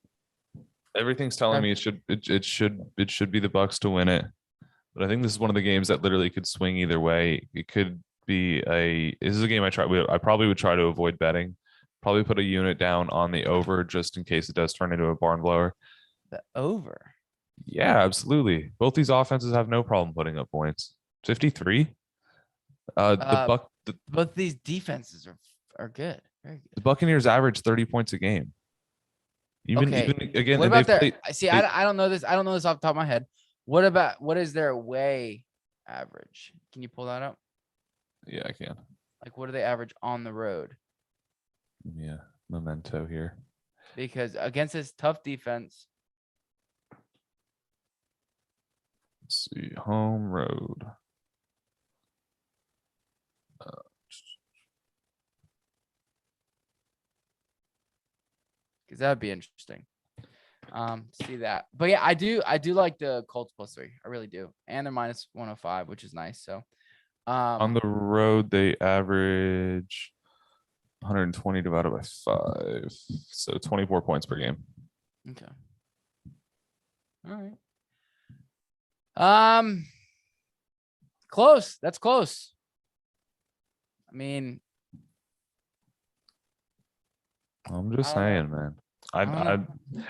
Everything's telling me it should be the Bucks to win it. But I think this is one of the games that literally could swing either way. It could be this is a game I probably would try to avoid betting. Probably put a unit down on the over just in case it does turn into a barn blower. The over? Yeah, absolutely. Both these offenses have no problem putting up points. 53. Both these defenses are good. Very good. The Buccaneers average 30 points a game. Even again, what about I don't know this. I don't know this off the top of my head. What is their away average? Can you pull that up? Yeah, I can. Like, what do they average on the road? Yeah, memento here. Because against this tough defense. Let's see, home road. Because that would be interesting. See that. But yeah, I do like the Colts +3. I really do. And they're -105, which is nice. So on the road, they average 120 divided by 5. So 24 points per game. Okay. All right. Close. That's close. I mean, I'm just I don't saying, man. don't know.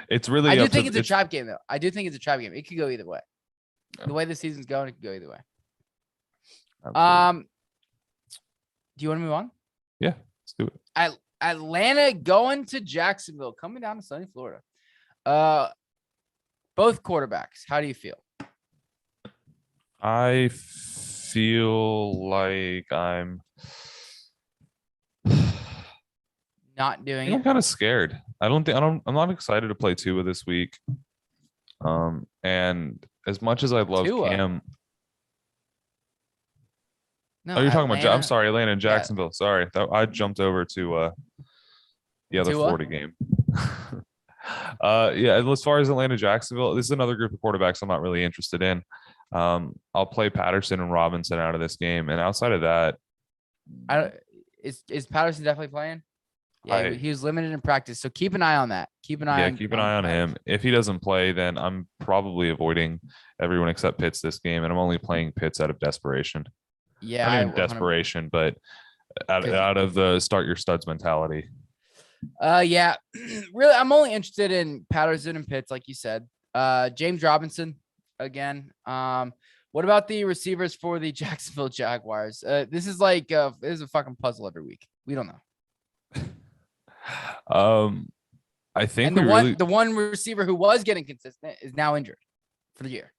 It's really. I do up think to, it's a trap game, though. I do think it's a trap game. It could go either way. The way the season's going, it could go either way. Absolutely. Do you want to move on? Yeah, let's do it. Atlanta going to Jacksonville, coming down to sunny Florida. Both quarterbacks. How do you feel? I feel like I'm not doing I'm kind of scared. I'm not excited to play Tua this week. And as much as I love Tua? Cam. No, you're talking about, I'm sorry, Atlanta and Jacksonville. Yeah. Sorry. I jumped over to the other Florida game. Yeah, as far as Atlanta, Jacksonville, this is another group of quarterbacks I'm not really interested in. I'll play Patterson and Robinson out of this game. And outside of that, is Patterson definitely playing? Yeah, he was limited in practice, so keep an eye on that. Keep an eye on him. If he doesn't play, then I'm probably avoiding everyone except Pitts this game, and I'm only playing Pitts out of desperation. Yeah, I mean desperation, but out of the start your studs mentality. Yeah, really, I'm only interested in Patterson and Pitts, like you said. James Robinson again. What about the receivers for the Jacksonville Jaguars? This is like this is a fucking puzzle every week. We don't know. I think the one receiver who was getting consistent is now injured for the year.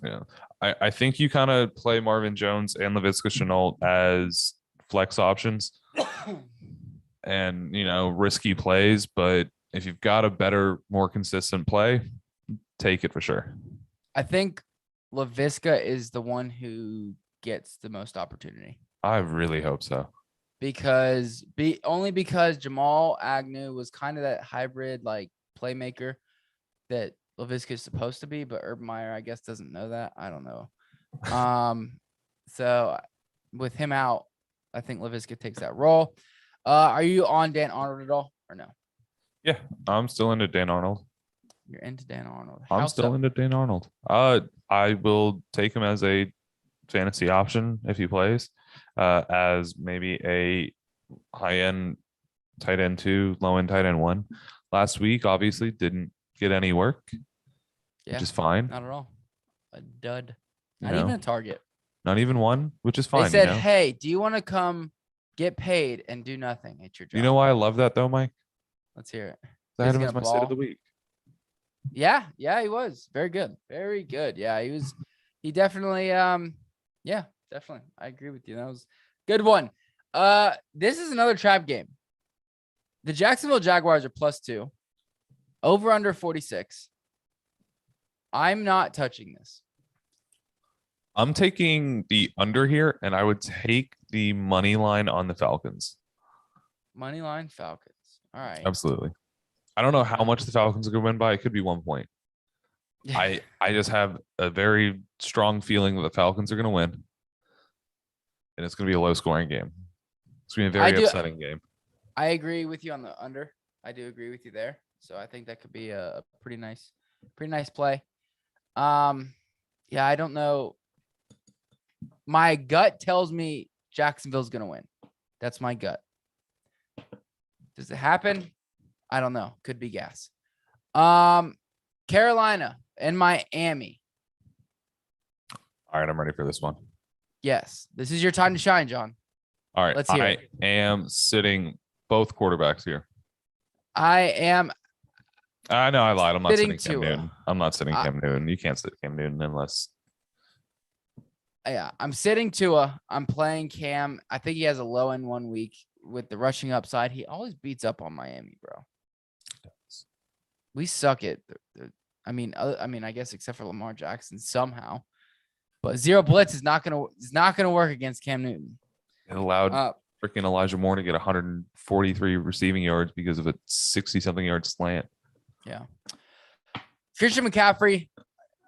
Yeah, I think you kind of play Marvin Jones and Laviska Shenault as flex options, and risky plays. But if you've got a better, more consistent play, take it for sure. I think Laviska is the one who gets the most opportunity. I really hope so. Because Jamal Agnew was kind of that hybrid like playmaker that Laviska is supposed to be, but Urban Meyer, I guess, doesn't know that. I don't know. So with him out, I think Laviska takes that role. Are you on Dan Arnold at all or no? Yeah, I'm still into Dan Arnold. You're into Dan Arnold. I'm still into Dan Arnold. I will take him as a fantasy option if he plays. As maybe a high-end tight end 2, low-end tight end 1. Last week, obviously, didn't get any work, which is fine. Not at all. A dud. Not even a target. Not even one, which is fine. They said, hey, do you want to come get paid and do nothing at your job? You know why I love that, though, Mike? Let's hear it. I had him as my sit of the week. Yeah, he was. Very good. Very good. Yeah, he definitely, definitely. I agree with you. That was a good one. This is another trap game. The Jacksonville Jaguars are +2. Over under 46. I'm not touching this. I'm taking the under here, and I would take the money line on the Falcons. Money line Falcons. All right. Absolutely. I don't know how much the Falcons are going to win by. It could be 1 point. I just have a very strong feeling that the Falcons are going to win. And it's going to be a low-scoring game. It's going to be a very upsetting game. I agree with you on the under. I do agree with you there. So I think that could be a pretty nice play. Yeah, I don't know. My gut tells me Jacksonville's going to win. That's my gut. Does it happen? I don't know. Could be gas. Carolina and Miami. All right, I'm ready for this one. Yes, this is your time to shine, John. All right, let's hear it. I am sitting both quarterbacks here. I know I lied. I'm not sitting Cam Newton. I'm not sitting Cam Newton. You can't sit Cam Newton unless. Yeah, I'm sitting Tua. I'm playing Cam. I think he has a low end 1 week with the rushing upside. He always beats up on Miami, bro. We suck at. I mean, I guess except for Lamar Jackson somehow, but zero blitz is not gonna work against Cam Newton. It allowed freaking Elijah Moore to get 143 receiving yards because of a 60-something yard slant. Yeah. Christian McCaffrey,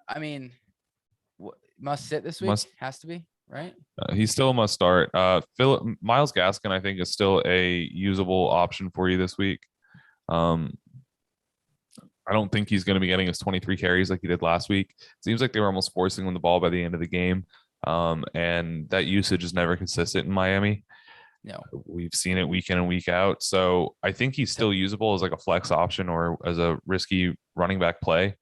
I mean, must sit this week. Has to be, right? He's still a must start. Myles Gaskin, I think, is still a usable option for you this week. I don't think he's going to be getting his 23 carries like he did last week. It seems like they were almost forcing him the ball by the end of the game. And that usage is never consistent in Miami. No. We've seen it week in and week out. So I think he's still usable as like a flex option or as a risky running back play.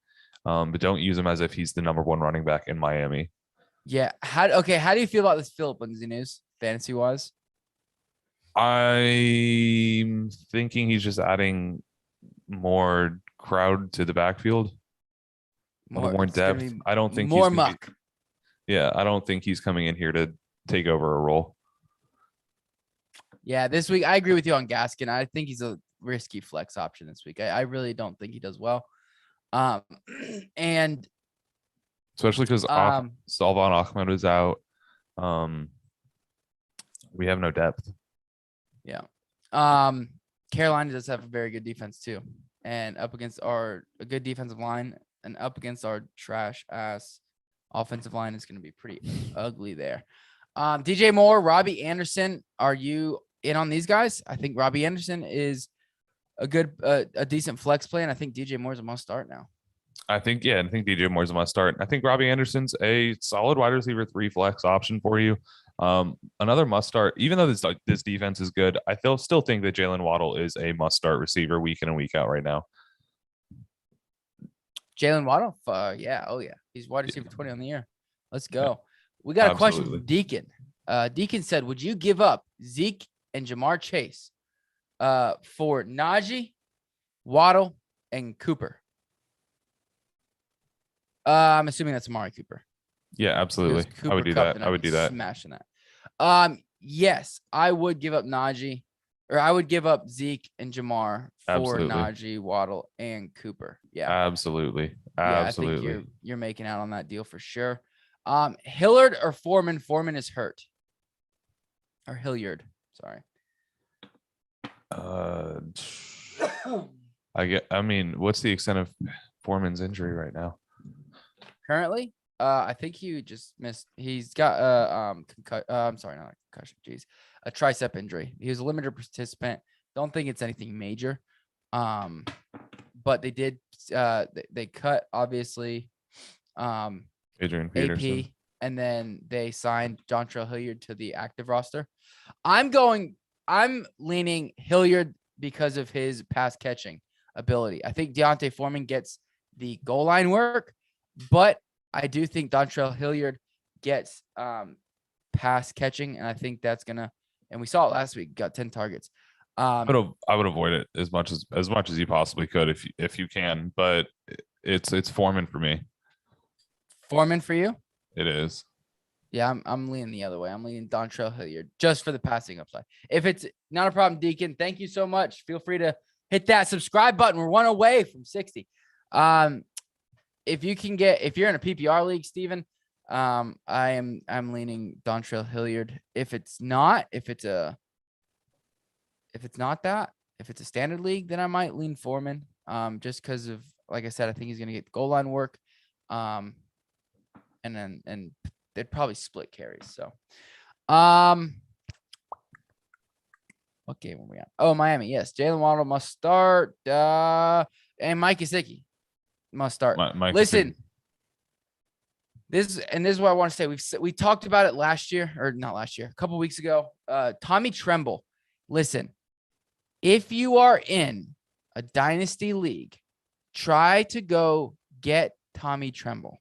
But don't use him as if he's the number one running back in Miami. Yeah. How do you feel about this Philip Lindsay news, fantasy wise? I'm thinking he's just adding more crowd to the backfield. More depth. I don't think more muck. I don't think he's coming in here to take over a role. Yeah, this week I agree with you on Gaskin. I think he's a risky flex option this week. I really don't think he does well. And especially because Salvon Ahmed is out. We have no depth. Yeah. Carolina does have a very good defense too. And up against a good defensive line and up against our trash ass offensive line is going to be pretty ugly there. DJ Moore, Robbie Anderson, are you in on these guys? I think Robbie Anderson is a good, a decent flex play, and I think DJ Moore's a must start now. I think DJ Moore's a must start. I think Robbie Anderson's a solid wide receiver 3 flex option for you. Another must start, even though this defense is good, I still think that Jalen Waddle is a must start receiver week in and week out right now. Jalen Waddle? Yeah. Oh, yeah. He's wide receiver 20 on the year. Let's go. Yeah. We got a question from Deacon. Deacon said, would you give up Zeke and Jamar Chase for Najee, Waddle, and Cooper? I'm assuming that's Amari Cooper. Yeah, absolutely. I would do that. I would do that. Smashing that. Yes, I would give up Najee, or I would give up Zeke and Jamar for Najee, Waddle, and Cooper. Yeah, absolutely. Yeah, I think you're making out on that deal for sure. Hilliard or Foreman? Foreman is hurt. Or Hilliard, sorry. I mean, what's the extent of Foreman's injury right now? Currently, I think he just missed. He's got I'm sorry, not a concussion. Jeez, a tricep injury. He was a limited participant. Don't think it's anything major. But they did. They cut obviously. Adrian Peterson. AP, and then they signed Dontrell Hilliard to the active roster. I'm leaning Hilliard because of his pass catching ability. I think Deontay Foreman gets the goal line work, but I do think Dontrell Hilliard gets pass catching, and I think that's gonna. And we saw it last week. Got 10 targets. I would avoid it as much as you possibly could if you can, but it's Foreman for me. Foreman for you? It is. Yeah, I'm leaning the other way. I'm leaning Dontrell Hilliard just for the passing upside. If it's not a problem, Deacon, thank you so much. Feel free to hit that subscribe button. We're one away from 60. If you're in a PPR league, Steven, I'm leaning Dontrell Hilliard. If it's a standard league, then I might lean Foreman. Just because of, like I said, I think he's gonna get goal line work. And they'd probably split carries. So, what game are we on? Oh, Miami. Yes, Jalen Waddle must start. And Mike Gesicki must start. Listen, this is what I want to say. We talked about it last year, or not last year, a couple weeks ago. Tommy Tremble. Listen, if you are in a dynasty league, try to go get Tommy Tremble.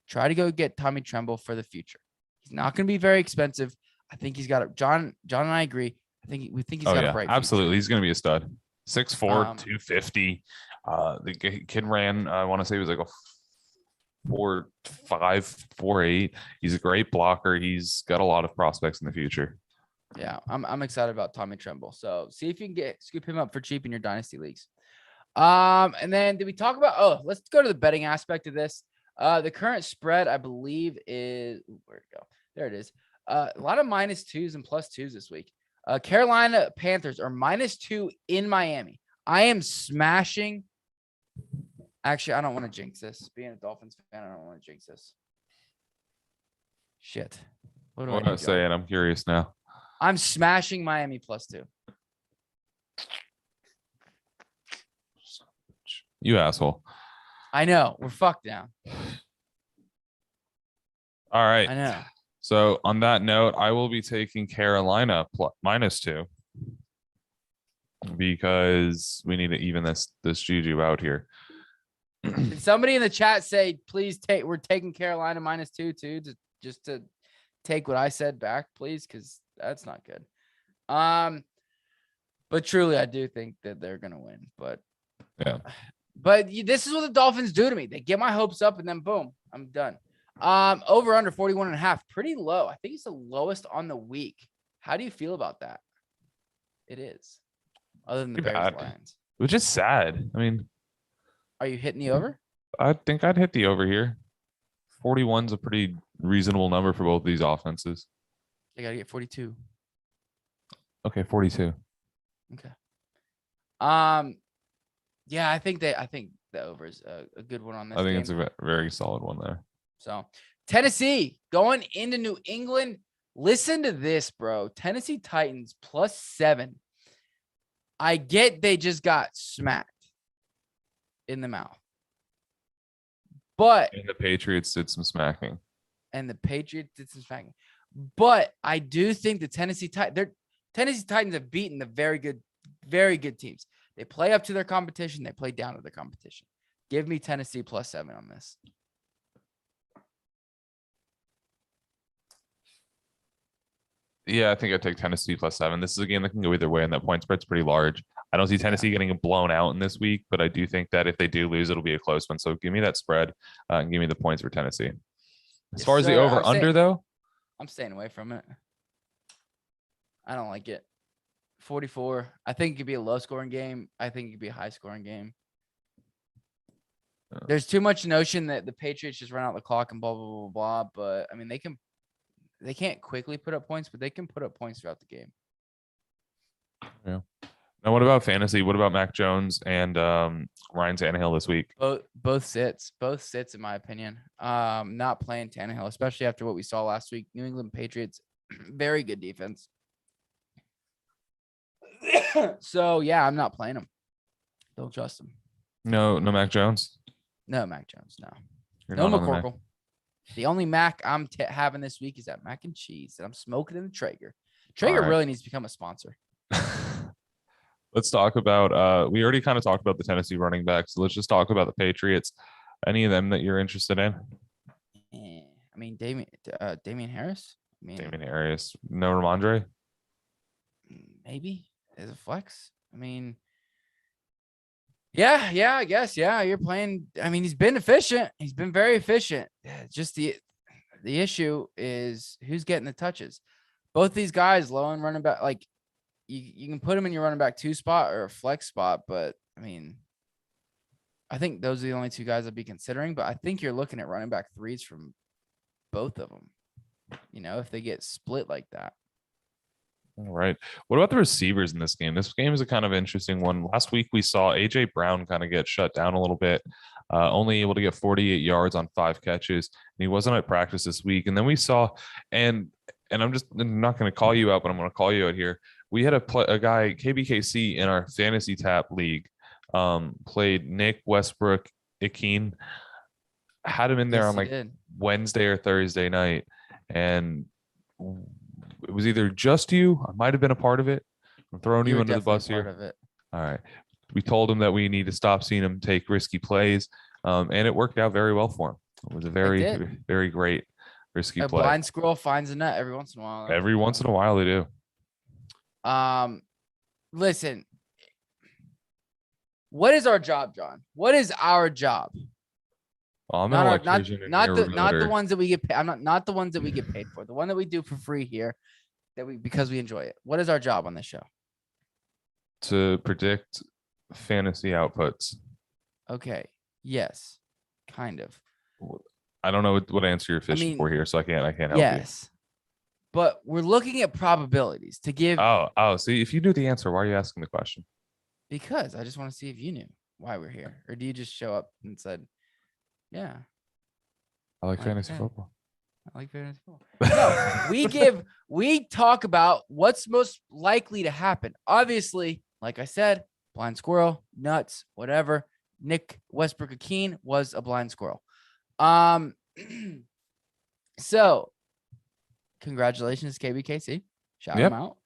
Try to go get Tommy Tremble for the future. He's not going to be very expensive. I think he's got it. John and I agree. We think he's got a bright absolutely. future. He's going to be a stud. 6'4", 250. The kid ran, I want to say he was like a 4'5", 4'8". He's a great blocker. He's got a lot of prospects in the future. Yeah, I'm excited about Tommy Tremble. So see if you can scoop him up for cheap in your dynasty leagues. And then did we talk about? Let's go to the betting aspect of this. The current spread, I believe, is where'd it go? There it is. A lot of -2s and +2s this week. Carolina Panthers are -2 in Miami. I am smashing. Actually, I don't want to jinx this. Being a Dolphins fan, I don't want to jinx this. Shit. What am I saying? I'm curious now. I'm smashing Miami +2. You asshole. I know. We're fucked now. All right. I know. So on that note, I will be taking Carolina -2 because we need to even this juju out here. Did somebody in the chat say, please we're taking Carolina -2 too, just to take what I said back, please? Because that's not good. But truly, I do think that they're going to win. But this is what the Dolphins do to me. They get my hopes up and then boom, I'm done. Over under 41.5, pretty low. I think it's the lowest on the week. How do you feel about that? It is. Other than the Bears Lions. Which is sad. I mean, are you hitting the over? I think I'd hit the over here. 41's a pretty reasonable number for both these offenses. They got to get 42. Okay, 42. Okay. Yeah, I think the over is a good one on this. I think game. it's a very solid one there. So Tennessee going into New England. Listen to this, bro. Tennessee Titans +7. I get they just got smacked in the mouth, but and the Patriots did some smacking. But I do think the Tennessee Titans have beaten the very good teams. They play up to their competition. They play down to their competition. Give me Tennessee +7 on this. Yeah, I think I'd take Tennessee +7. This is a game that can go either way, and that point spread's pretty large. I don't see Tennessee getting blown out in this week, but I do think that if they do lose, it'll be a close one. So give me that spread and give me the points for Tennessee. As far as the over-under, though? I'm staying away from it. I don't like it. 44. I think it could be a low-scoring game. I think it could be a high-scoring game. There's too much notion that the Patriots just run out the clock and blah, blah, blah, blah. But, I mean, they can't quickly put up points, but they can put up points throughout the game. Yeah. Now, what about fantasy? What about Mac Jones and Ryan Tannehill this week? Both sits, in my opinion. Not playing Tannehill, especially after what we saw last week. New England Patriots, very good defense. So yeah, I'm not playing him. Don't trust him. No Mac Jones. No Mac Jones. No. You're no not on McCorkle. The only Mac I'm having this week is that mac and cheese that I'm smoking in the Traeger. Traeger really needs to become a sponsor. Let's talk about, we already kind of talked about the Tennessee running backs. So let's just talk about the Patriots. Any of them that you're interested in? I mean, Damian Harris. Damian Harris. No Ramondre? Maybe as a flex. I mean, yeah, I guess. Yeah, you're playing. I mean, he's been efficient. He's been very efficient. Just the issue is who's getting the touches. Both these guys, low and running back, like you can put them in your running back 2 spot or a flex spot, but I mean, I think those are the only 2 guys I'd be considering. But I think you're looking at running back 3s from both of them. You know, if they get split like that. All right. What about the receivers in this game? This game is a kind of interesting one. Last week, we saw A.J. Brown kind of get shut down a little bit, only able to get 48 yards on 5 catches. And he wasn't at practice this week. And then we saw, and I'm not going to call you out, but I'm going to call you out here. We had a guy, KBKC, in our Fantasy Tap League, played Nick Westbrook-Ikhine, had him in there on Wednesday or Thursday night. And it was either just you. I might have been a part of it. I'm throwing you under the bus here. Of it. All right. We told him that we need to stop seeing him take risky plays, and it worked out very well for him. It was a very, very great risky play. Blind squirrel finds a nut every once in a while. Every once in a while they do. Listen. What is our job, John? What is our job? Well, I'm not the ones that we get paid. I'm not the ones that we get paid for. The one that we do for free here, because we enjoy it. What is our job on this show? To predict fantasy outputs. Okay. Yes. Kind of. I don't know what answer you're fishing for here, so I can't help you. Yes. But we're looking at probabilities to give. Oh. See, if you knew the answer, why are you asking the question? Because I just want to see if you knew why we're here, or do you just show up and said, "Yeah, I like fantasy football." I like fantasy football. No, we talk about what's most likely to happen. Obviously, like I said, blind squirrel, nuts, whatever. Nick Westbrook-Ikhine was a blind squirrel. So Congratulations, KBKC. Shout Yep. him out.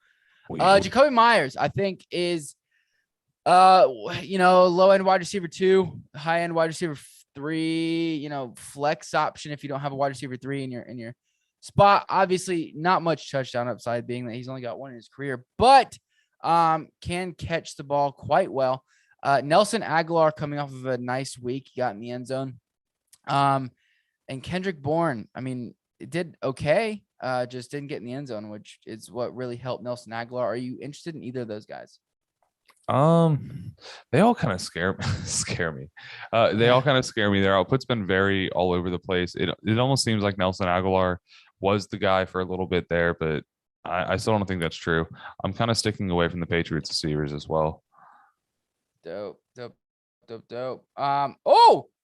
Jacoby Myers, I think, is low end wide receiver 2, high end wide receiver 3, flex option if you don't have a wide receiver 3 in your spot. Obviously, not much touchdown upside, being that he's only got one in his career, but can catch the ball quite well. Nelson Aguilar coming off of a nice week, he got in the end zone. And Kendrick Bourne, I mean, it did okay, just didn't get in the end zone, which is what really helped Nelson Aguilar. Are you interested in either of those guys? They all kind of scare me. They all kind of scare me. Their output's been very all over the place. It almost seems like Nelson Aguilar was the guy for a little bit there, but I still don't think that's true. I'm kind of sticking away from the Patriots receivers as well. Dope.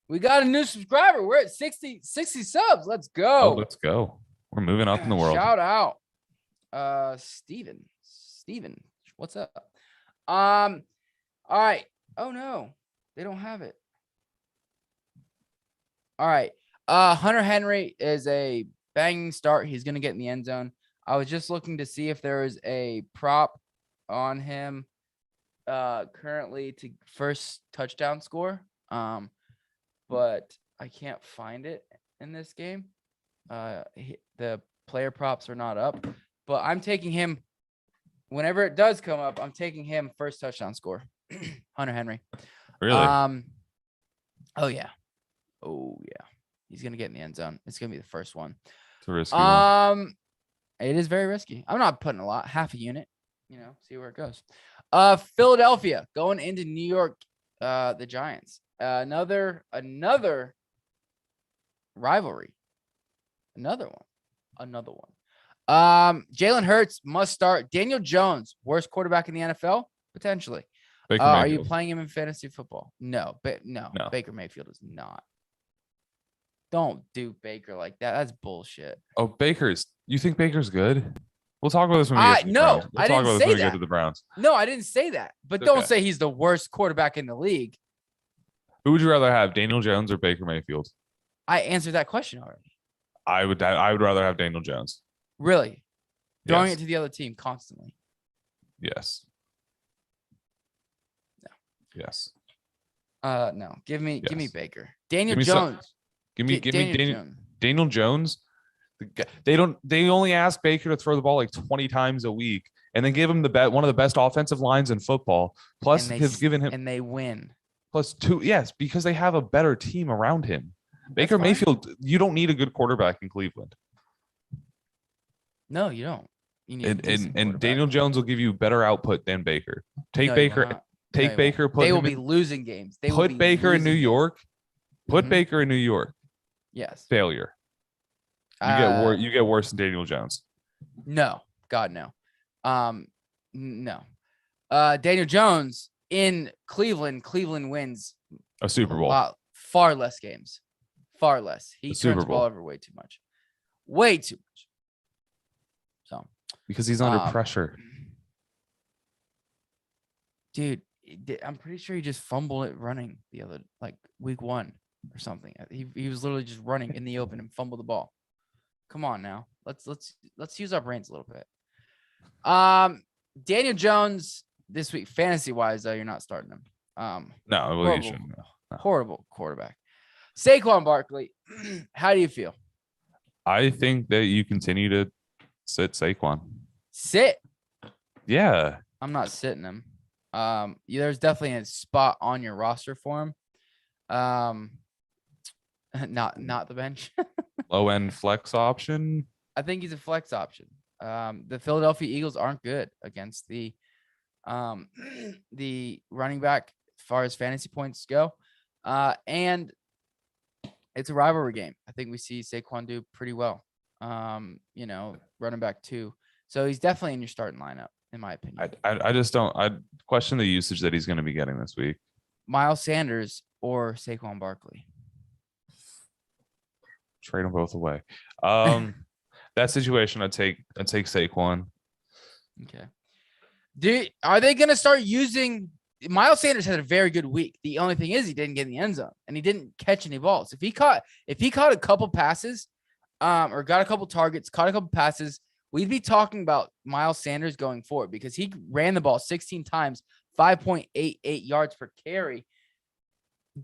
We got a new subscriber. We're at 60 subs. Let's go. Oh, let's go. We're moving up in the world. Shout out. Steven, what's up? All right. Oh no, they don't have it. All right. Hunter Henry is a banging start. He's going to get in the end zone. I was just looking to see if there is a prop on him currently to first touchdown score. But I can't find it in this game. The player props are not up, but I'm taking him whenever it does come up. I'm taking him first touchdown score. Hunter Henry. Really? Oh yeah. He's gonna get in the end zone. It's gonna be the first one. It's a risky one. It is very risky. I'm not putting a lot, half a unit. See where it goes. Philadelphia going into New York. The Giants. Another rivalry. Another one. Jalen Hurts must start. Daniel Jones, worst quarterback in the NFL, potentially. Are you playing him in fantasy football? No. Baker Mayfield is not. Don't do Baker like that. That's bullshit. Oh, you think Baker's good? We'll talk about this when we get to the no, Browns. We'll I talk didn't about this say when we that. get to the Browns. No, I didn't say that. But don't say he's the worst quarterback in the league. Who would you rather have, Daniel Jones or Baker Mayfield? I answered that question already. I would rather have Daniel Jones. Really? Throwing Yes. it to the other team constantly. Yes. No. Yes. No. Give me Baker. Daniel Give me Jones. Give me Daniel Jones. They only ask Baker to throw the ball like 20 times a week and then give him one of the best offensive lines in football. Plus has given him, and they win. Plus 2. Yes, because they have a better team around him. Baker Mayfield, you don't need a good quarterback in Cleveland. No, you don't. You need and Daniel Jones will give you better output than Baker. Baker. They will be losing games. Put Baker in New York. Put Baker in New York. Yes. Failure. You get worse than Daniel Jones. No. God, no. No. Daniel Jones in Cleveland wins A Super Bowl. Far less games. Far less. He turns the ball over way too much. Way too much. So because he's under pressure. Dude, I'm pretty sure he just fumbled it running the other week 1 or something. He was literally just running in the open and fumbled the ball. Come on now. Let's use our brains a little bit. Daniel Jones this week, fantasy wise, though, you're not starting him. No, you shouldn't. No. Horrible quarterback. Saquon Barkley, how do you feel? I think that you continue to sit Saquon. Sit? Yeah. I'm not sitting him. There's definitely a spot on your roster for him. Not the bench. Low end flex option. I think he's a flex option. The Philadelphia Eagles aren't good against the running back as far as fantasy points go. And it's a rivalry game. I think we see Saquon do pretty well. Running back 2. So he's definitely in your starting lineup, in my opinion. I just don't. I question the usage that he's going to be getting this week. Miles Sanders or Saquon Barkley. Trade them both away. That situation, I'd take Saquon. Okay. Are they going to start using? Miles Sanders had a very good week. The only thing is he didn't get in the end zone and he didn't catch any balls. If he caught a couple passes, or got a couple targets, caught a couple passes, we'd be talking about Miles Sanders going forward because he ran the ball 16 times, 5.88 yards per carry.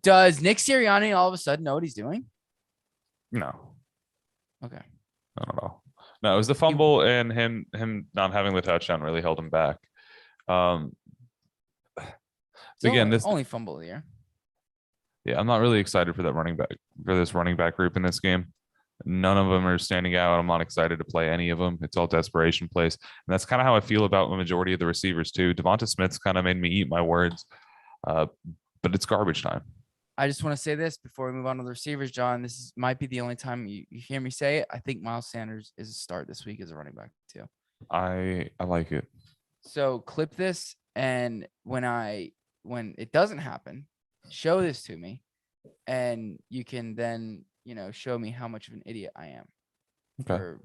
Does Nick Sirianni all of a sudden know what he's doing? No. Okay. Not at all. No, it was the fumble and him not having the touchdown really held him back. Again, this only fumble of the year. Yeah, I'm not really excited for this running back group in this game. None of them are standing out. I'm not excited to play any of them. It's all desperation plays. And that's kind of how I feel about the majority of the receivers too. Devonta Smith's kind of made me eat my words. But it's garbage time. I just want to say this before we move on to the receivers, John. Might be the only time you hear me say it. I think Miles Sanders is a start this week as a running back too. I like it. So clip this, and when it doesn't happen, show this to me, and you can then show me how much of an idiot I am for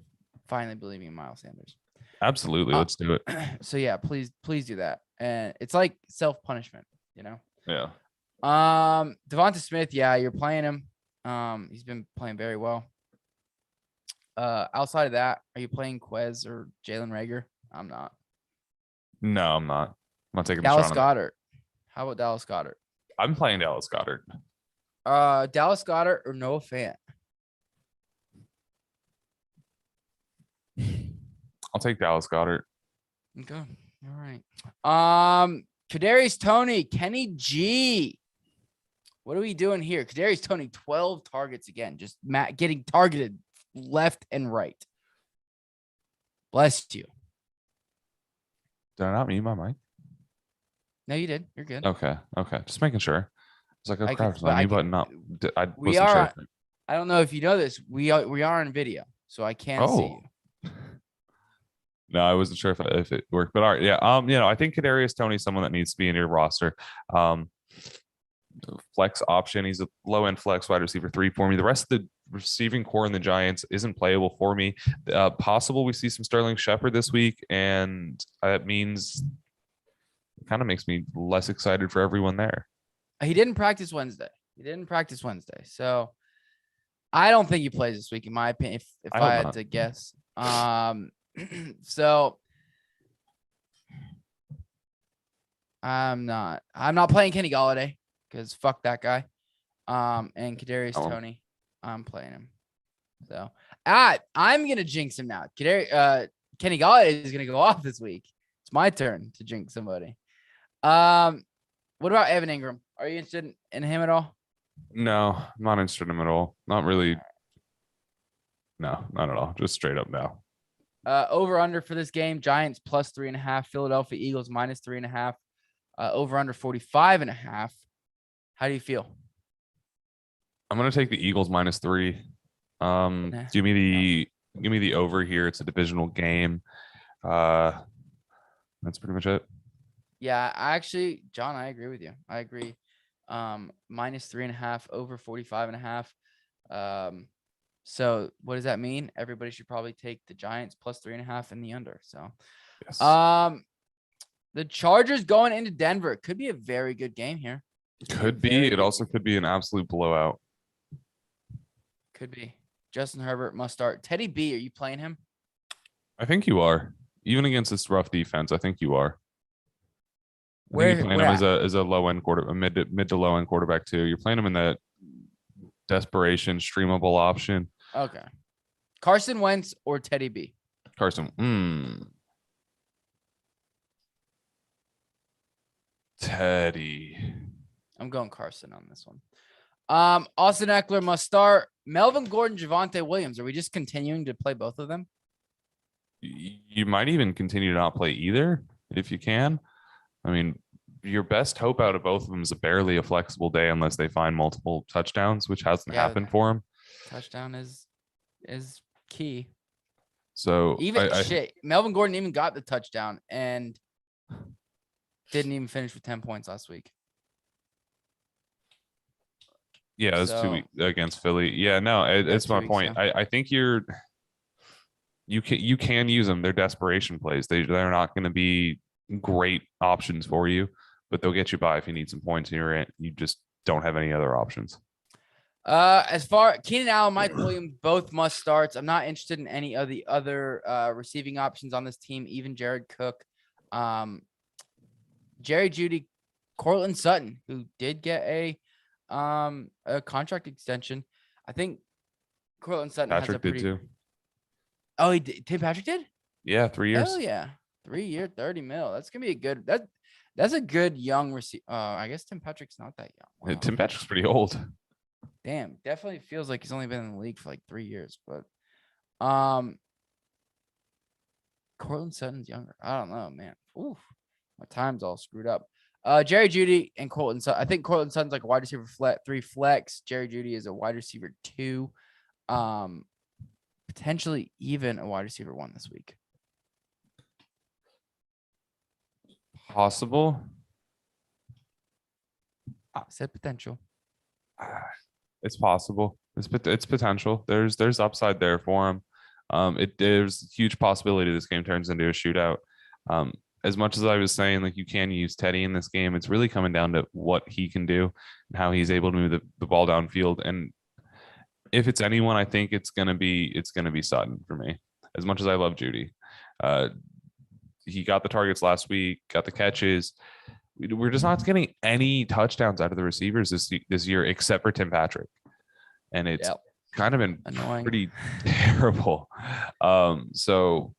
finally believing in Miles Sanders. Absolutely, let's do it. So yeah, please do that. And it's like self-punishment, Yeah. Devonta Smith, yeah, you're playing him. He's been playing very well. Outside of that, are you playing Quez or Jalen Reagor? I'm not. No, I'm not. I'm not taking Dallas Goedert. How about Dallas Goedert? I'm playing Dallas Goedert. Dallas Goedert or Noah Fant? I'll take Dallas Goedert. Okay. All right. Kadarius Toney, Kenny G. What are we doing here? Kadarius Toney, 12 targets again. Just getting targeted left and right. Bless you. Did I not mute my mic? No, you did. You're good. Okay. Just making sure. It's like, oh crap, my mute button not. I we wasn't are. sure. I don't know if you know this. We are on video, so I can't see you. No, I wasn't sure if it worked, but all right, yeah. I think Kadarius Toney is someone that needs to be in your roster. Flex option. He's a low end flex wide receiver 3 for me. The rest of the receiving core in the Giants isn't playable for me. Possible we see some Sterling Shepard this week, and that means it kind of makes me less excited for everyone there. He didn't practice Wednesday. So I don't think he plays this week, in my opinion. If I had to guess. So I'm not playing Kenny Golladay because fuck that guy. And Kadarius Toney, I'm playing him. So I'm gonna jinx him now. Kenny Golladay is gonna go off this week. It's my turn to jinx somebody. What about Evan Ingram? Are you interested in him at all? No, I'm not interested in him at all. Not really. No, not at all. Just straight up no. Over under for this game, Giants plus 3.5, Philadelphia Eagles minus 3.5, over under 45.5. How do you feel? I'm gonna take the Eagles minus 3. Give me the over here. It's a divisional game. That's pretty much it. Yeah, John, I agree with you. I agree. Minus 3.5, over 45.5. So what does that mean? Everybody should probably take the Giants plus 3.5 in the under. So, yes. The Chargers going into Denver could be a very good game here. Could be. It also could be an absolute blowout. Could be. Justin Herbert must start. Teddy B, are you playing him? I think you are. Even against this rough defense, I think you are. You're playing him as a low end quarterback, mid to low end quarterback too. You're playing him in that desperation streamable option. Okay. Carson Wentz or Teddy B? Carson. Teddy. I'm going Carson on this one. Austin Eckler must start. Melvin Gordon, Javonte Williams. Are we just continuing to play both of them? You might even continue to not play either if you can. I mean, your best hope out of both of them is barely a flexible day unless they find multiple touchdowns, which hasn't happened for them. Touchdown is key. So Melvin Gordon even got the touchdown and didn't even finish with 10 points last week. Yeah, it was 2 weeks against Philly. Yeah, no, it's my point. Yeah. I think you can use them. They're desperation plays. They're not going to be great options for you, but they'll get you by if you need some points and you just don't have any other options. As far Keenan Allen, Mike Williams, both must starts. I'm not interested in any of the other receiving options on this team, even Jared Cook, Jerry Jeudy, Cortland Sutton, who did get a contract extension. I think Cortland Sutton has a Patrick did pretty. too. Oh, he did. Tim Patrick did. Yeah, 3 years. Hell yeah, 3 year, 30 mil. That's gonna be a good. That's a good young receiver. I guess Tim Patrick's not that young. Wow. Tim Patrick's pretty old. Damn, definitely feels like he's only been in the league for like 3 years, but Cortland Sutton's younger. I don't know, man. Oof, my time's all screwed up. Jerry Jeudy and Cortland Sutton. I think Cortland Sutton's like a wide receiver 3 flex. Jerry Jeudy is a wide receiver 2. Potentially even a wide receiver 1 this week. Possible. I said potential. It's possible. It's potential. There's upside there for him. There's a huge possibility this game turns into a shootout. As much as I was saying, like, you can use Teddy in this game, it's really coming down to what he can do and how he's able to move the ball downfield. And if it's anyone, I think it's gonna be Sutton for me. As much as I love Jeudy, he got the targets last week, got the catches. We're just not getting any touchdowns out of the receivers this year, except for Tim Patrick, and it's kind of been annoying. Pretty terrible. So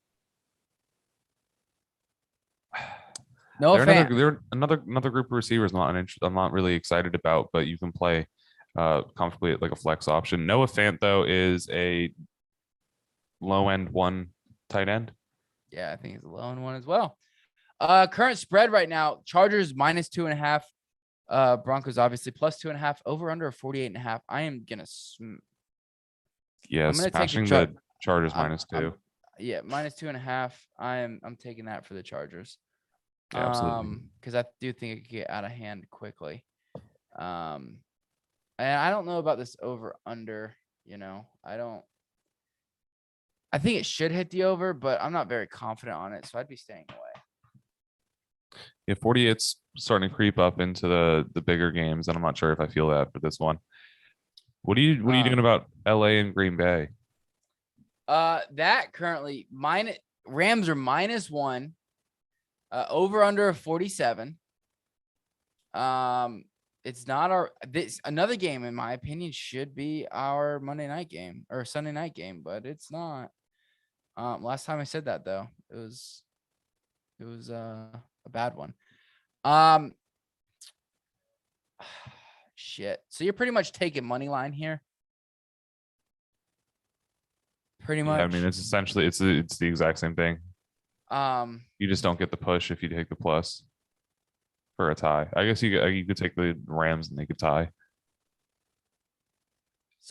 no offense. They're another group of receivers I'm not really excited about, but you can play comfortably at like a flex option. Noah Fant though is a low end 1 tight end. Yeah, I think he's a low end 1 as well. Current spread right now, Chargers -2.5. Broncos obviously +2.5. Over under 48.5. I am gonna smashing the Chargers -2. Yeah, -2.5. I'm taking that for the Chargers. Yeah, absolutely. Because I do think it could get out of hand quickly. And I don't know about this over under. I think it should hit the over, but I'm not very confident on it, so I'd be staying away. Yeah, 48's starting to creep up into the bigger games, and I'm not sure if I feel that for this one. What are you doing about LA and Green Bay? That currently Rams are -1. Over under of 47. It's not another game, in my opinion, should be our Monday night game or Sunday night game, but it's not. Last time I said that though, it was a bad one. Shit. So you're pretty much taking money line here. Pretty much. Yeah, I mean, it's essentially it's the exact same thing. You just don't get the push if you take the plus for a tie. I guess you could take the Rams and they could tie.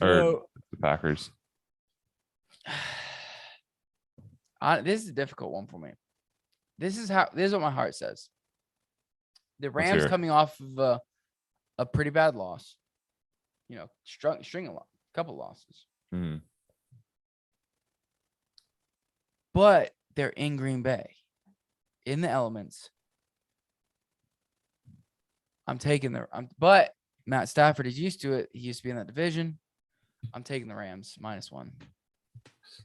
Or the Packers. This is a difficult one for me. This is what my heart says. The Rams coming off of a pretty bad loss. String a couple losses. Mm-hmm. But they're in Green Bay, in the elements. I'm taking but Matt Stafford is used to it. He used to be in that division. I'm taking the Rams -1.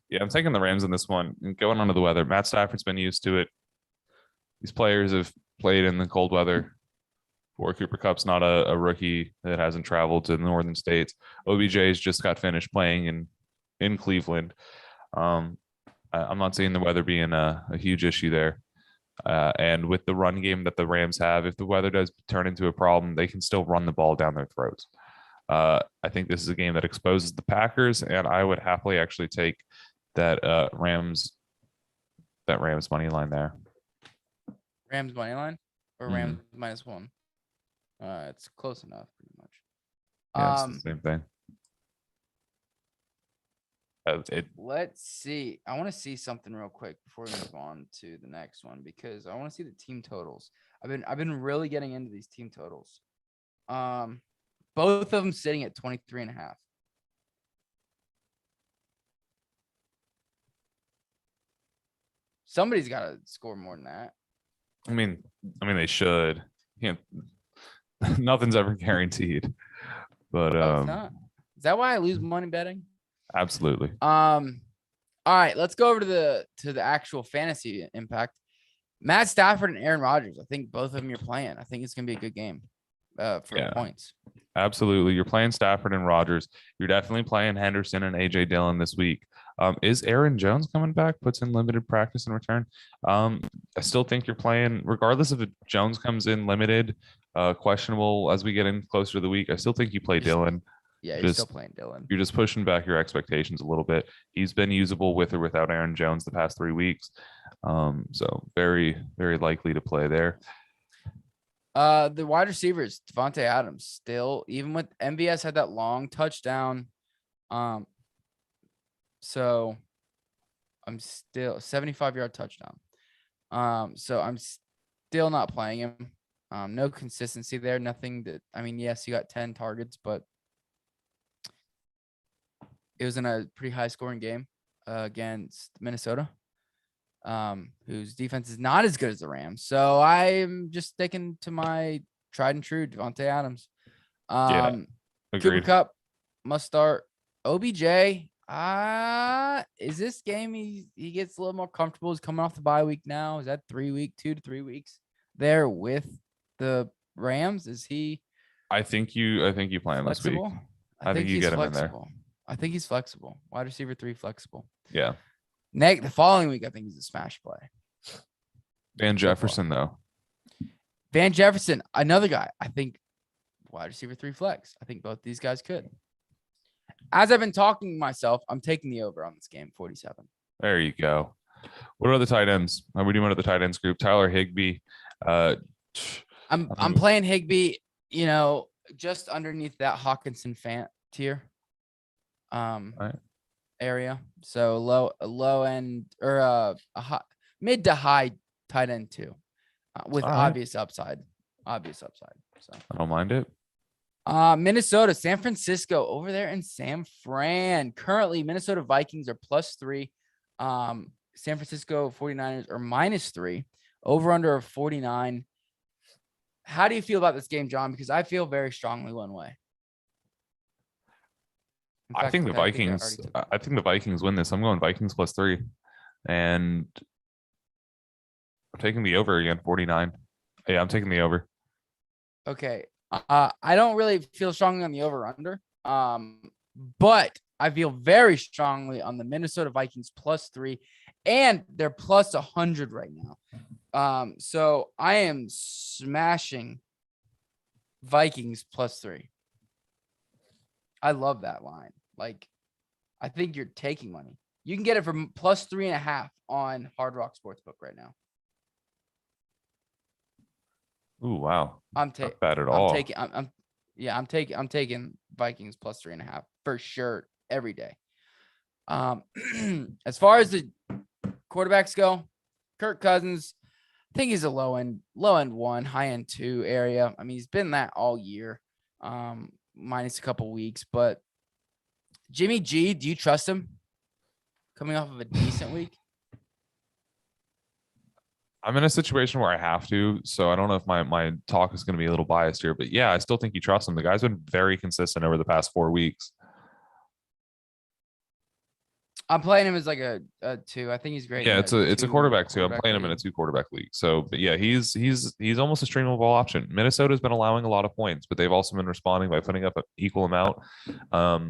Yeah, I'm taking the Rams in this one. And going on to the weather, Matt Stafford's been used to it. These players have played in the cold weather. Cooper Kupp's not a rookie that hasn't traveled to the northern states. OBJ's just got finished playing in Cleveland. I'm not seeing the weather being a huge issue there. And with the run game that the Rams have, if the weather does turn into a problem, they can still run the ball down their throats. I think this is a game that exposes the Packers, and I would happily actually take that Rams money line there. Rams money line or Rams -1? It's close enough, pretty much. Yeah, it's the same thing. Let's see. I want to see something real quick before we move on to the next one because I want to see the team totals. I've been really getting into these team totals. Both of them sitting at 23.5. Somebody's got to score more than that. I mean, they should. Nothing's ever guaranteed. But it's not. Is that why I lose money betting? Absolutely. All right, let's go over to the actual fantasy impact. Matt Stafford and Aaron Rodgers. I think both of them you're playing. I think it's gonna be a good game for points. Absolutely. You're playing Stafford and Rodgers. You're definitely playing Henderson and AJ Dillon this week. Is Aaron Jones coming back? Puts in limited practice and return. I still think you're playing, regardless if Jones comes in limited, questionable as we get in closer to the week. I still think you play Dillon. Yeah, you're still playing Dillon. You're just pushing back your expectations a little bit. He's been usable with or without Aaron Jones the past 3 weeks. So very, very likely to play there. The wide receivers, Devonte Adams, still, even with MVS had that long touchdown. So I'm still 75-yard touchdown. So I'm still not playing him. No consistency there. Nothing that, I mean, yes, he got 10 targets, but it was in a pretty high scoring game against Minnesota, whose defense is not as good as the Rams. So I'm just sticking to my tried and true Devonte Adams. Cooper Kupp must start. OBJ, is this game he gets a little more comfortable? He's coming off the bye week now. Is that 2 to 3 weeks there with the Rams? Is he? I think you play him this week. I think you get him in there. I think he's flexible. Wide receiver 3 flexible. Yeah. The following week, I think he's a smash play. Van Jefferson, though. Van Jefferson, another guy. I think wide receiver 3 flex. I think both these guys could. As I've been talking to myself, I'm taking the over on this game, 47. There you go. What are the tight ends? How are we doing at the tight ends group? Tyler Higbee. I'm playing Higbee, just underneath that Hawkinson Fant tier. Area. So low end or a mid to high tight end 2 with obvious upside. So I don't mind it. Minnesota, San Francisco over there in San Fran. Currently, Minnesota Vikings are +3. San Francisco 49ers are -3. Over under of 49. How do you feel about this game, John? Because I feel very strongly one way. I think the Vikings win this. I'm going Vikings +3, and I'm taking the over again, 49. Yeah, I'm taking the over. Okay. I don't really feel strongly on the over under. But I feel very strongly on the Minnesota Vikings +3, and they're +100 right now. So I am smashing Vikings +3. I love that line. Like, I think you're taking money. You can get it for +3.5 on Hard Rock Sportsbook right now. Ooh, wow. Not bad at all. I'm taking Vikings +3.5 for sure every day. As far as the quarterbacks go, Kirk Cousins, I think he's a low end 1, high end 2 area. I mean, he's been that all year. Minus a couple weeks, but Jimmy G, do you trust him coming off of a decent week? I'm in a situation where I have to, so I don't know if my talk is going to be a little biased here, but yeah, I still think you trust him. The guy's been very consistent over the past 4 weeks. I'm playing him as like a 2. I think he's great. Yeah, it's a quarterback 2. I'm playing him in a 2 quarterback league. So, but yeah, he's almost a streamable option. Minnesota's been allowing a lot of points, but they've also been responding by putting up an equal amount. I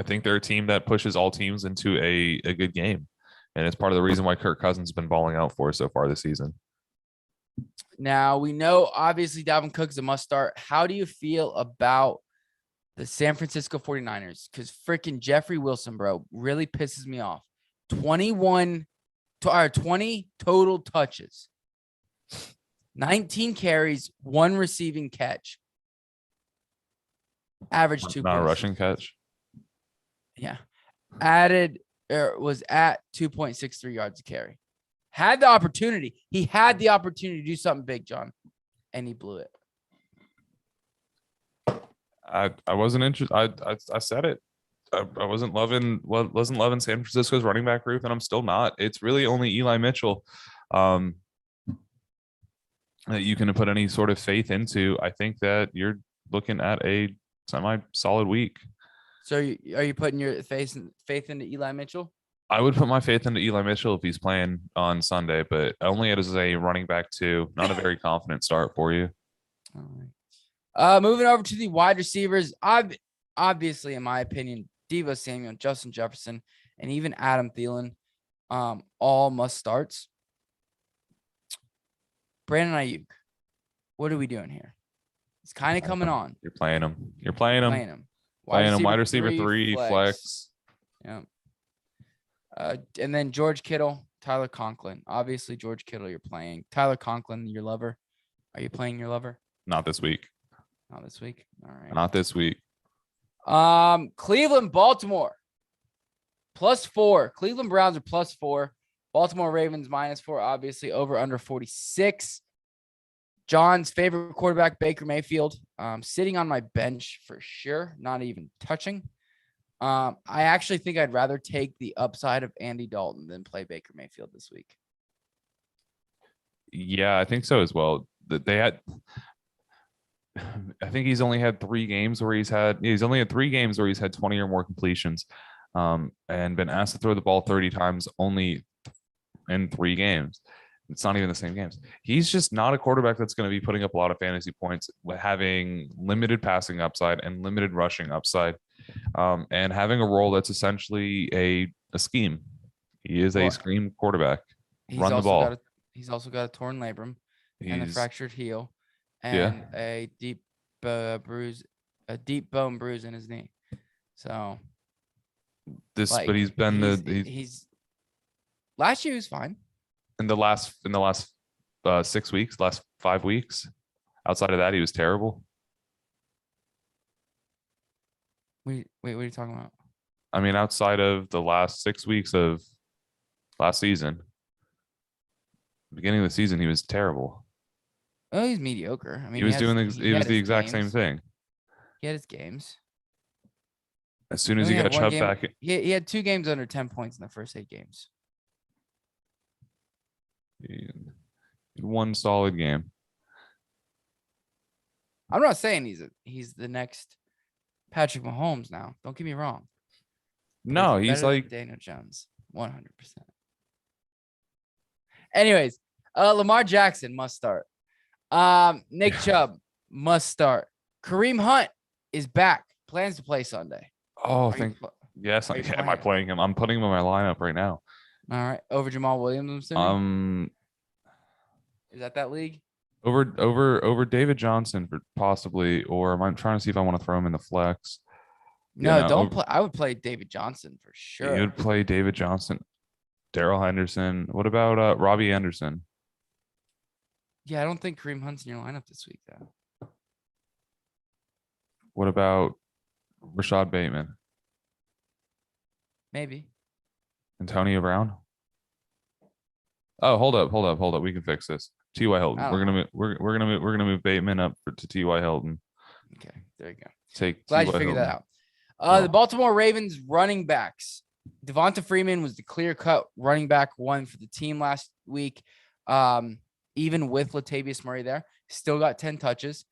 think they're a team that pushes all teams into a good game, and it's part of the reason why Kirk Cousins has been balling out for us so far this season. Now we know obviously Dalvin Cook's a must start. How do you feel about the San Francisco 49ers? Because freaking Jeffrey Wilson, bro, really pisses me off. 20 total touches, 19 carries, 1 receiving catch, average 2. Not a rushing catch. Yeah, was at 2.63 yards a carry. He had the opportunity to do something big, John, and he blew it. I wasn't interested. I said it. I wasn't loving San Francisco's running back group, and I'm still not. It's really only Eli Mitchell that you can put any sort of faith into. I think that you're looking at a semi-solid week. So are you putting your faith into Eli Mitchell? I would put my faith into Eli Mitchell if he's playing on Sunday, but only as a running back too. Not a very confident start for you. All right. Moving over to the wide receivers. Obviously, in my opinion, Deebo Samuel, Justin Jefferson, and even Adam Thielen, all must starts. Brandon Ayuk, what are we doing here? It's kind of coming on. You're playing him. Playing him. Wide receiver 3, flex. Yeah. And then George Kittle, Tyler Conklin. Obviously, George Kittle, you're playing. Tyler Conklin, your lover. Are you playing your lover? Not this week. Not this week. All right. Not this week. Cleveland, Baltimore. +4. Cleveland Browns are +4. Baltimore Ravens -4. Obviously, over under 46. John's favorite quarterback, Baker Mayfield, sitting on my bench for sure, not even touching. I actually think I'd rather take the upside of Andy Dalton than play Baker Mayfield this week. Yeah, I think so as well. I think he's only had 3 games where he's had 20 or more completions, and been asked to throw the ball 30 times only in 3 games. It's not even the same games. He's just not a quarterback that's going to be putting up a lot of fantasy points, having limited passing upside and limited rushing upside, and having a role that's essentially a scheme. He is a scheme quarterback. Run the ball. He's also got a torn labrum and a fractured heel and a deep bone bruise in his knee. So but he's been last year he was fine. In the last 6 weeks, last 5 weeks, outside of that, he was terrible. Wait, what are you talking about? I mean, outside of the last 6 weeks of last season, beginning of the season, he was terrible. Oh, he's mediocre. I mean, he was the exact same thing. He had his games. As soon as he got shoved back, he had 2 games under 10 points in the first 8 games. One solid game. I'm not saying he's the next Patrick Mahomes now. Don't get me wrong. No, he's like Daniel Jones, 100%. Anyways, Lamar Jackson must start. Nick Chubb must start. Kareem Hunt is back. Plans to play Sunday. Oh, yes. Am I playing him? I'm putting him in my lineup right now. All right, over Jamal Williams. Is that league? Over David Johnson possibly, or I'm trying to see if I want to throw him in the flex. No, don't play. I would play David Johnson for sure. You would play David Johnson, Darrell Henderson. What about Robbie Anderson? Yeah, I don't think Kareem Hunt's in your lineup this week, though. What about Rashad Bateman? Maybe. Antonio Brown. Oh, hold up. We can fix this. T.Y. Hilton. We're gonna move Bateman up to T.Y. Hilton. Okay, there you go. Glad you figured that out. The Baltimore Ravens running backs. Devonta Freeman was the clear-cut running back 1 for the team last week. Even with Latavius Murray there, still got 10 touches.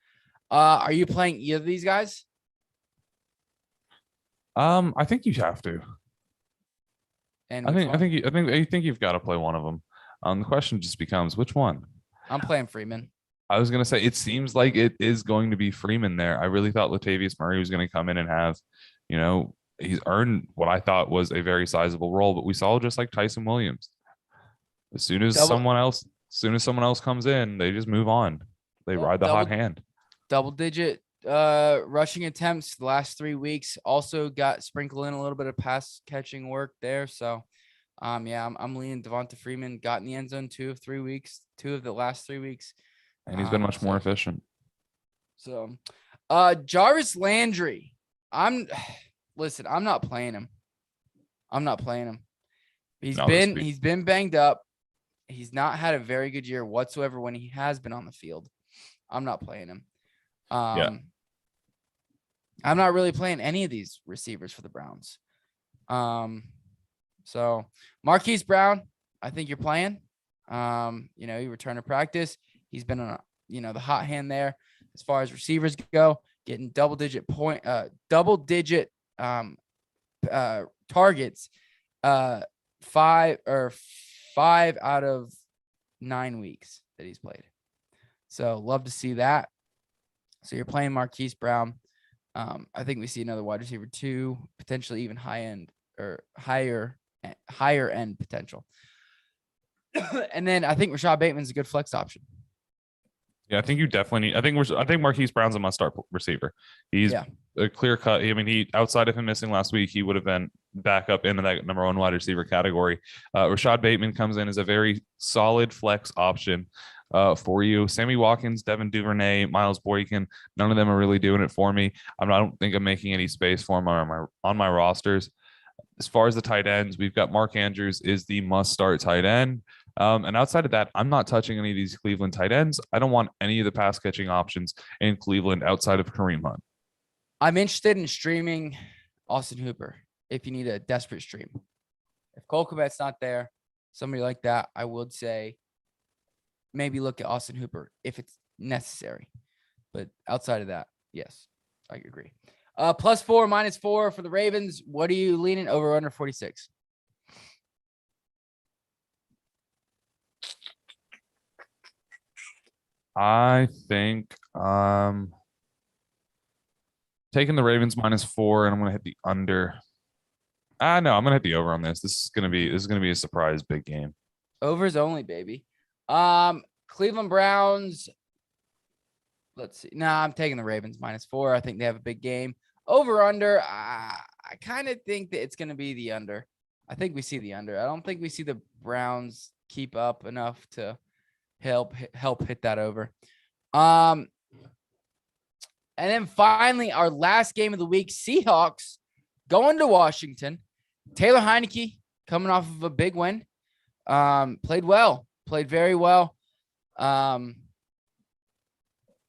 Are you playing either of these guys? I think you have to. And I think you've got to play one of them. The question just becomes which one. I'm playing Freeman. I was gonna say it seems like it is going to be Freeman there. I really thought Latavius Murray was going to come in and have, he's earned what I thought was a very sizable role, but we saw just like Tyson Williams. As soon as someone else comes in, they just move on. They ride the hot hand. Double-digit rushing attempts the last 3 weeks. Also got sprinkled in a little bit of pass catching work there. So, I'm leaning Devonta Freeman. Got in the end zone 2 of the last 3 weeks, and he's been much more efficient. So, Jarvis Landry. I'm not playing him. He's been banged up. He's not had a very good year whatsoever when he has been on the field. I'm not playing him. I'm not really playing any of these receivers for the Browns. So Marquise Brown, I think you're playing. He returned to practice. He's been on the hot hand there as far as receivers go. getting double digit targets, 5 out of 9 weeks that he's played. So love to see that. So you're playing Marquise Brown. I think we see another wide receiver 2, potentially even higher end potential. And then I think Rashad Bateman's a good flex option. Yeah, I think you definitely need. I think Marquise Brown's a must-start receiver. He's a clear cut. I mean, he outside of him missing last week, he would have been back up into that number 1 wide receiver category. Rashad Bateman comes in as a very solid flex option for you. Sammy Watkins, Devin Duvernay, Miles Boykin, none of them are really doing it for me. I don't think I'm making any space for them on my rosters. As far as the tight ends, we've got Mark Andrews is the must-start tight end. And outside of that, I'm not touching any of these Cleveland tight ends. I don't want any of the pass catching options in Cleveland outside of Kareem Hunt. I'm interested in streaming Austin Hooper if you need a desperate stream. If Cole Kmet's not there, somebody like that, I would say maybe look at Austin Hooper if it's necessary. But outside of that, yes, I agree. +4, -4 for the Ravens. What are you leaning over or under 46? I think taking the Ravens -4, and I'm going to hit the under. No, I'm going to hit the over on this. This is going to be a surprise big game. Overs only, baby. Cleveland Browns. Let's see. I'm taking the Ravens -4. I think they have a big game. Over under. I kind of think that it's going to be the under. I think we see the under. I don't think we see the Browns keep up enough to help hit that over. And then finally, our last game of the week, Seahawks going to Washington. Taylor Heineke coming off of a big win. Played very well.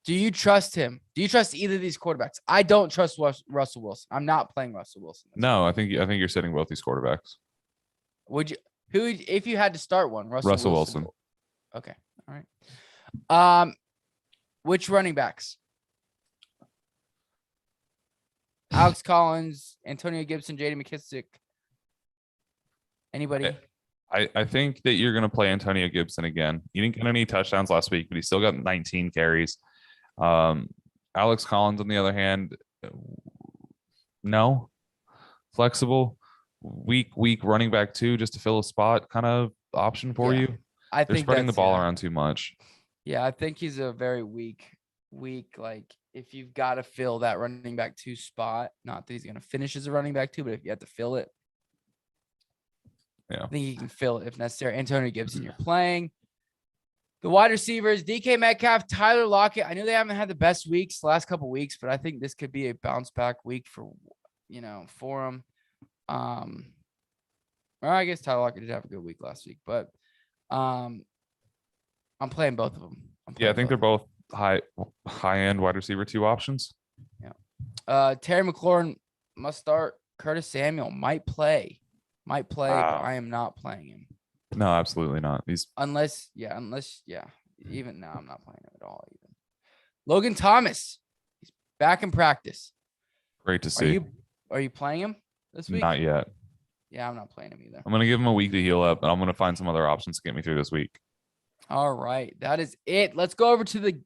Do you trust him? Do you trust either of these quarterbacks? I don't trust Russell Wilson. I'm not playing Russell Wilson. No, I think you're sitting both these quarterbacks. Would you? Who, if you had to start one? Russell Wilson. Okay. All right. Which running backs? Alex Collins, Antonio Gibson, J.D. McKissick. Anybody? I think that you're going to play Antonio Gibson again. He didn't get any touchdowns last week, but he still got 19 carries. Alex Collins, on the other hand, no. Flexible, weak running back 2 just to fill a spot kind of option for you. They're spreading the ball around too much. Yeah, I think he's a very weak. Like, if you've got to fill that running back 2 spot, not that he's going to finish as a running back 2, but if you have to fill it, I think he can fill it if necessary. Antonio Gibson, you're playing. The wide receivers, DK Metcalf, Tyler Lockett. I know they haven't had the best weeks the last couple of weeks, but I think this could be a bounce back week for them. Or I guess Tyler Lockett did have a good week last week, but I'm playing both of them. I think they're both high end wide receiver 2 options. Yeah. Terry McLaurin must start. Curtis Samuel might play, but I am not playing him. No, absolutely not. Unless, even now I'm not playing him at all. Even Logan Thomas, he's back in practice. Great to see. Are you playing him this week? Not yet. Yeah, I'm not playing him either. I'm going to give him a week to heal up, and I'm going to find some other options to get me through this week. All right, that is it. Let's go over to the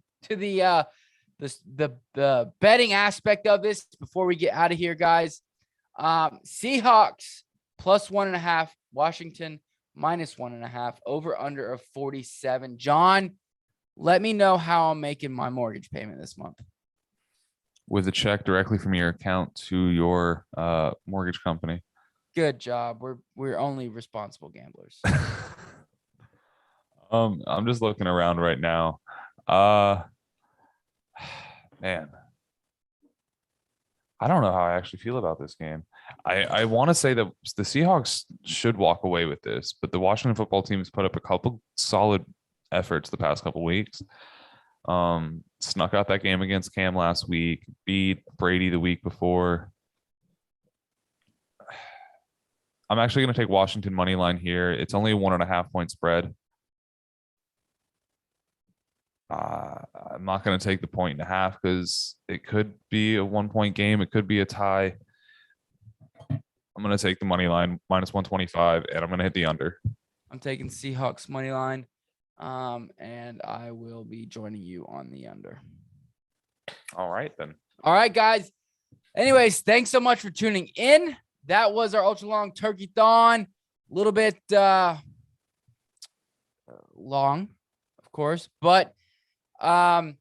betting aspect of this before we get out of here, guys. Seahawks +1.5, Washington -1.5, over under of 47. John, let me know how I'm making my mortgage payment this month. With a check directly from your account to your mortgage company. Good job. We're only responsible gamblers. I'm just looking around right now. Man, I don't know how I actually feel about this game. I want to say that the Seahawks should walk away with this, but the Washington football team has put up a couple solid efforts the past couple weeks. Snuck out that game against Cam last week, beat Brady the week before. I'm actually going to take Washington money line here. It's only a 1.5 point spread. I'm not going to take the 1.5 because it could be a 1-point game. It could be a tie. I'm going to take the money line -125, and I'm going to hit the under. I'm taking Seahawks money line, and I will be joining you on the under. All right, then. All right, guys. Anyways, thanks so much for tuning in. That was our ultra long Turkeython. A little bit long, of course, but I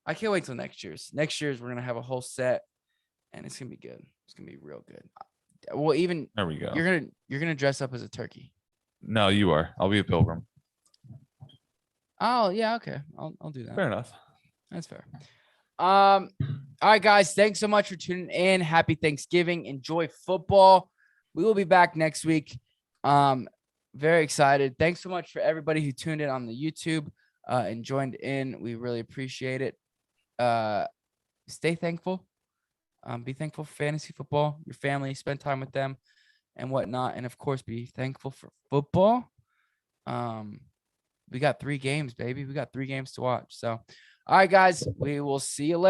can't wait till next year's. Next year's we're gonna have a whole set, and it's gonna be good. It's gonna be real good. Well, even there we go. You're gonna dress up as a turkey. No, you are. I'll be a pilgrim. Oh yeah, okay. I'll do that. Fair enough. That's fair. All right, guys. Thanks so much for tuning in. Happy Thanksgiving. Enjoy football. We will be back next week. Very excited. Thanks so much for everybody who tuned in on the YouTube and joined in. We really appreciate it. Stay thankful. Be thankful for fantasy football, your family, spend time with them and whatnot. And of course, be thankful for football. We got 3 games, baby. We got 3 games to watch. So, all right, guys, we will see you later.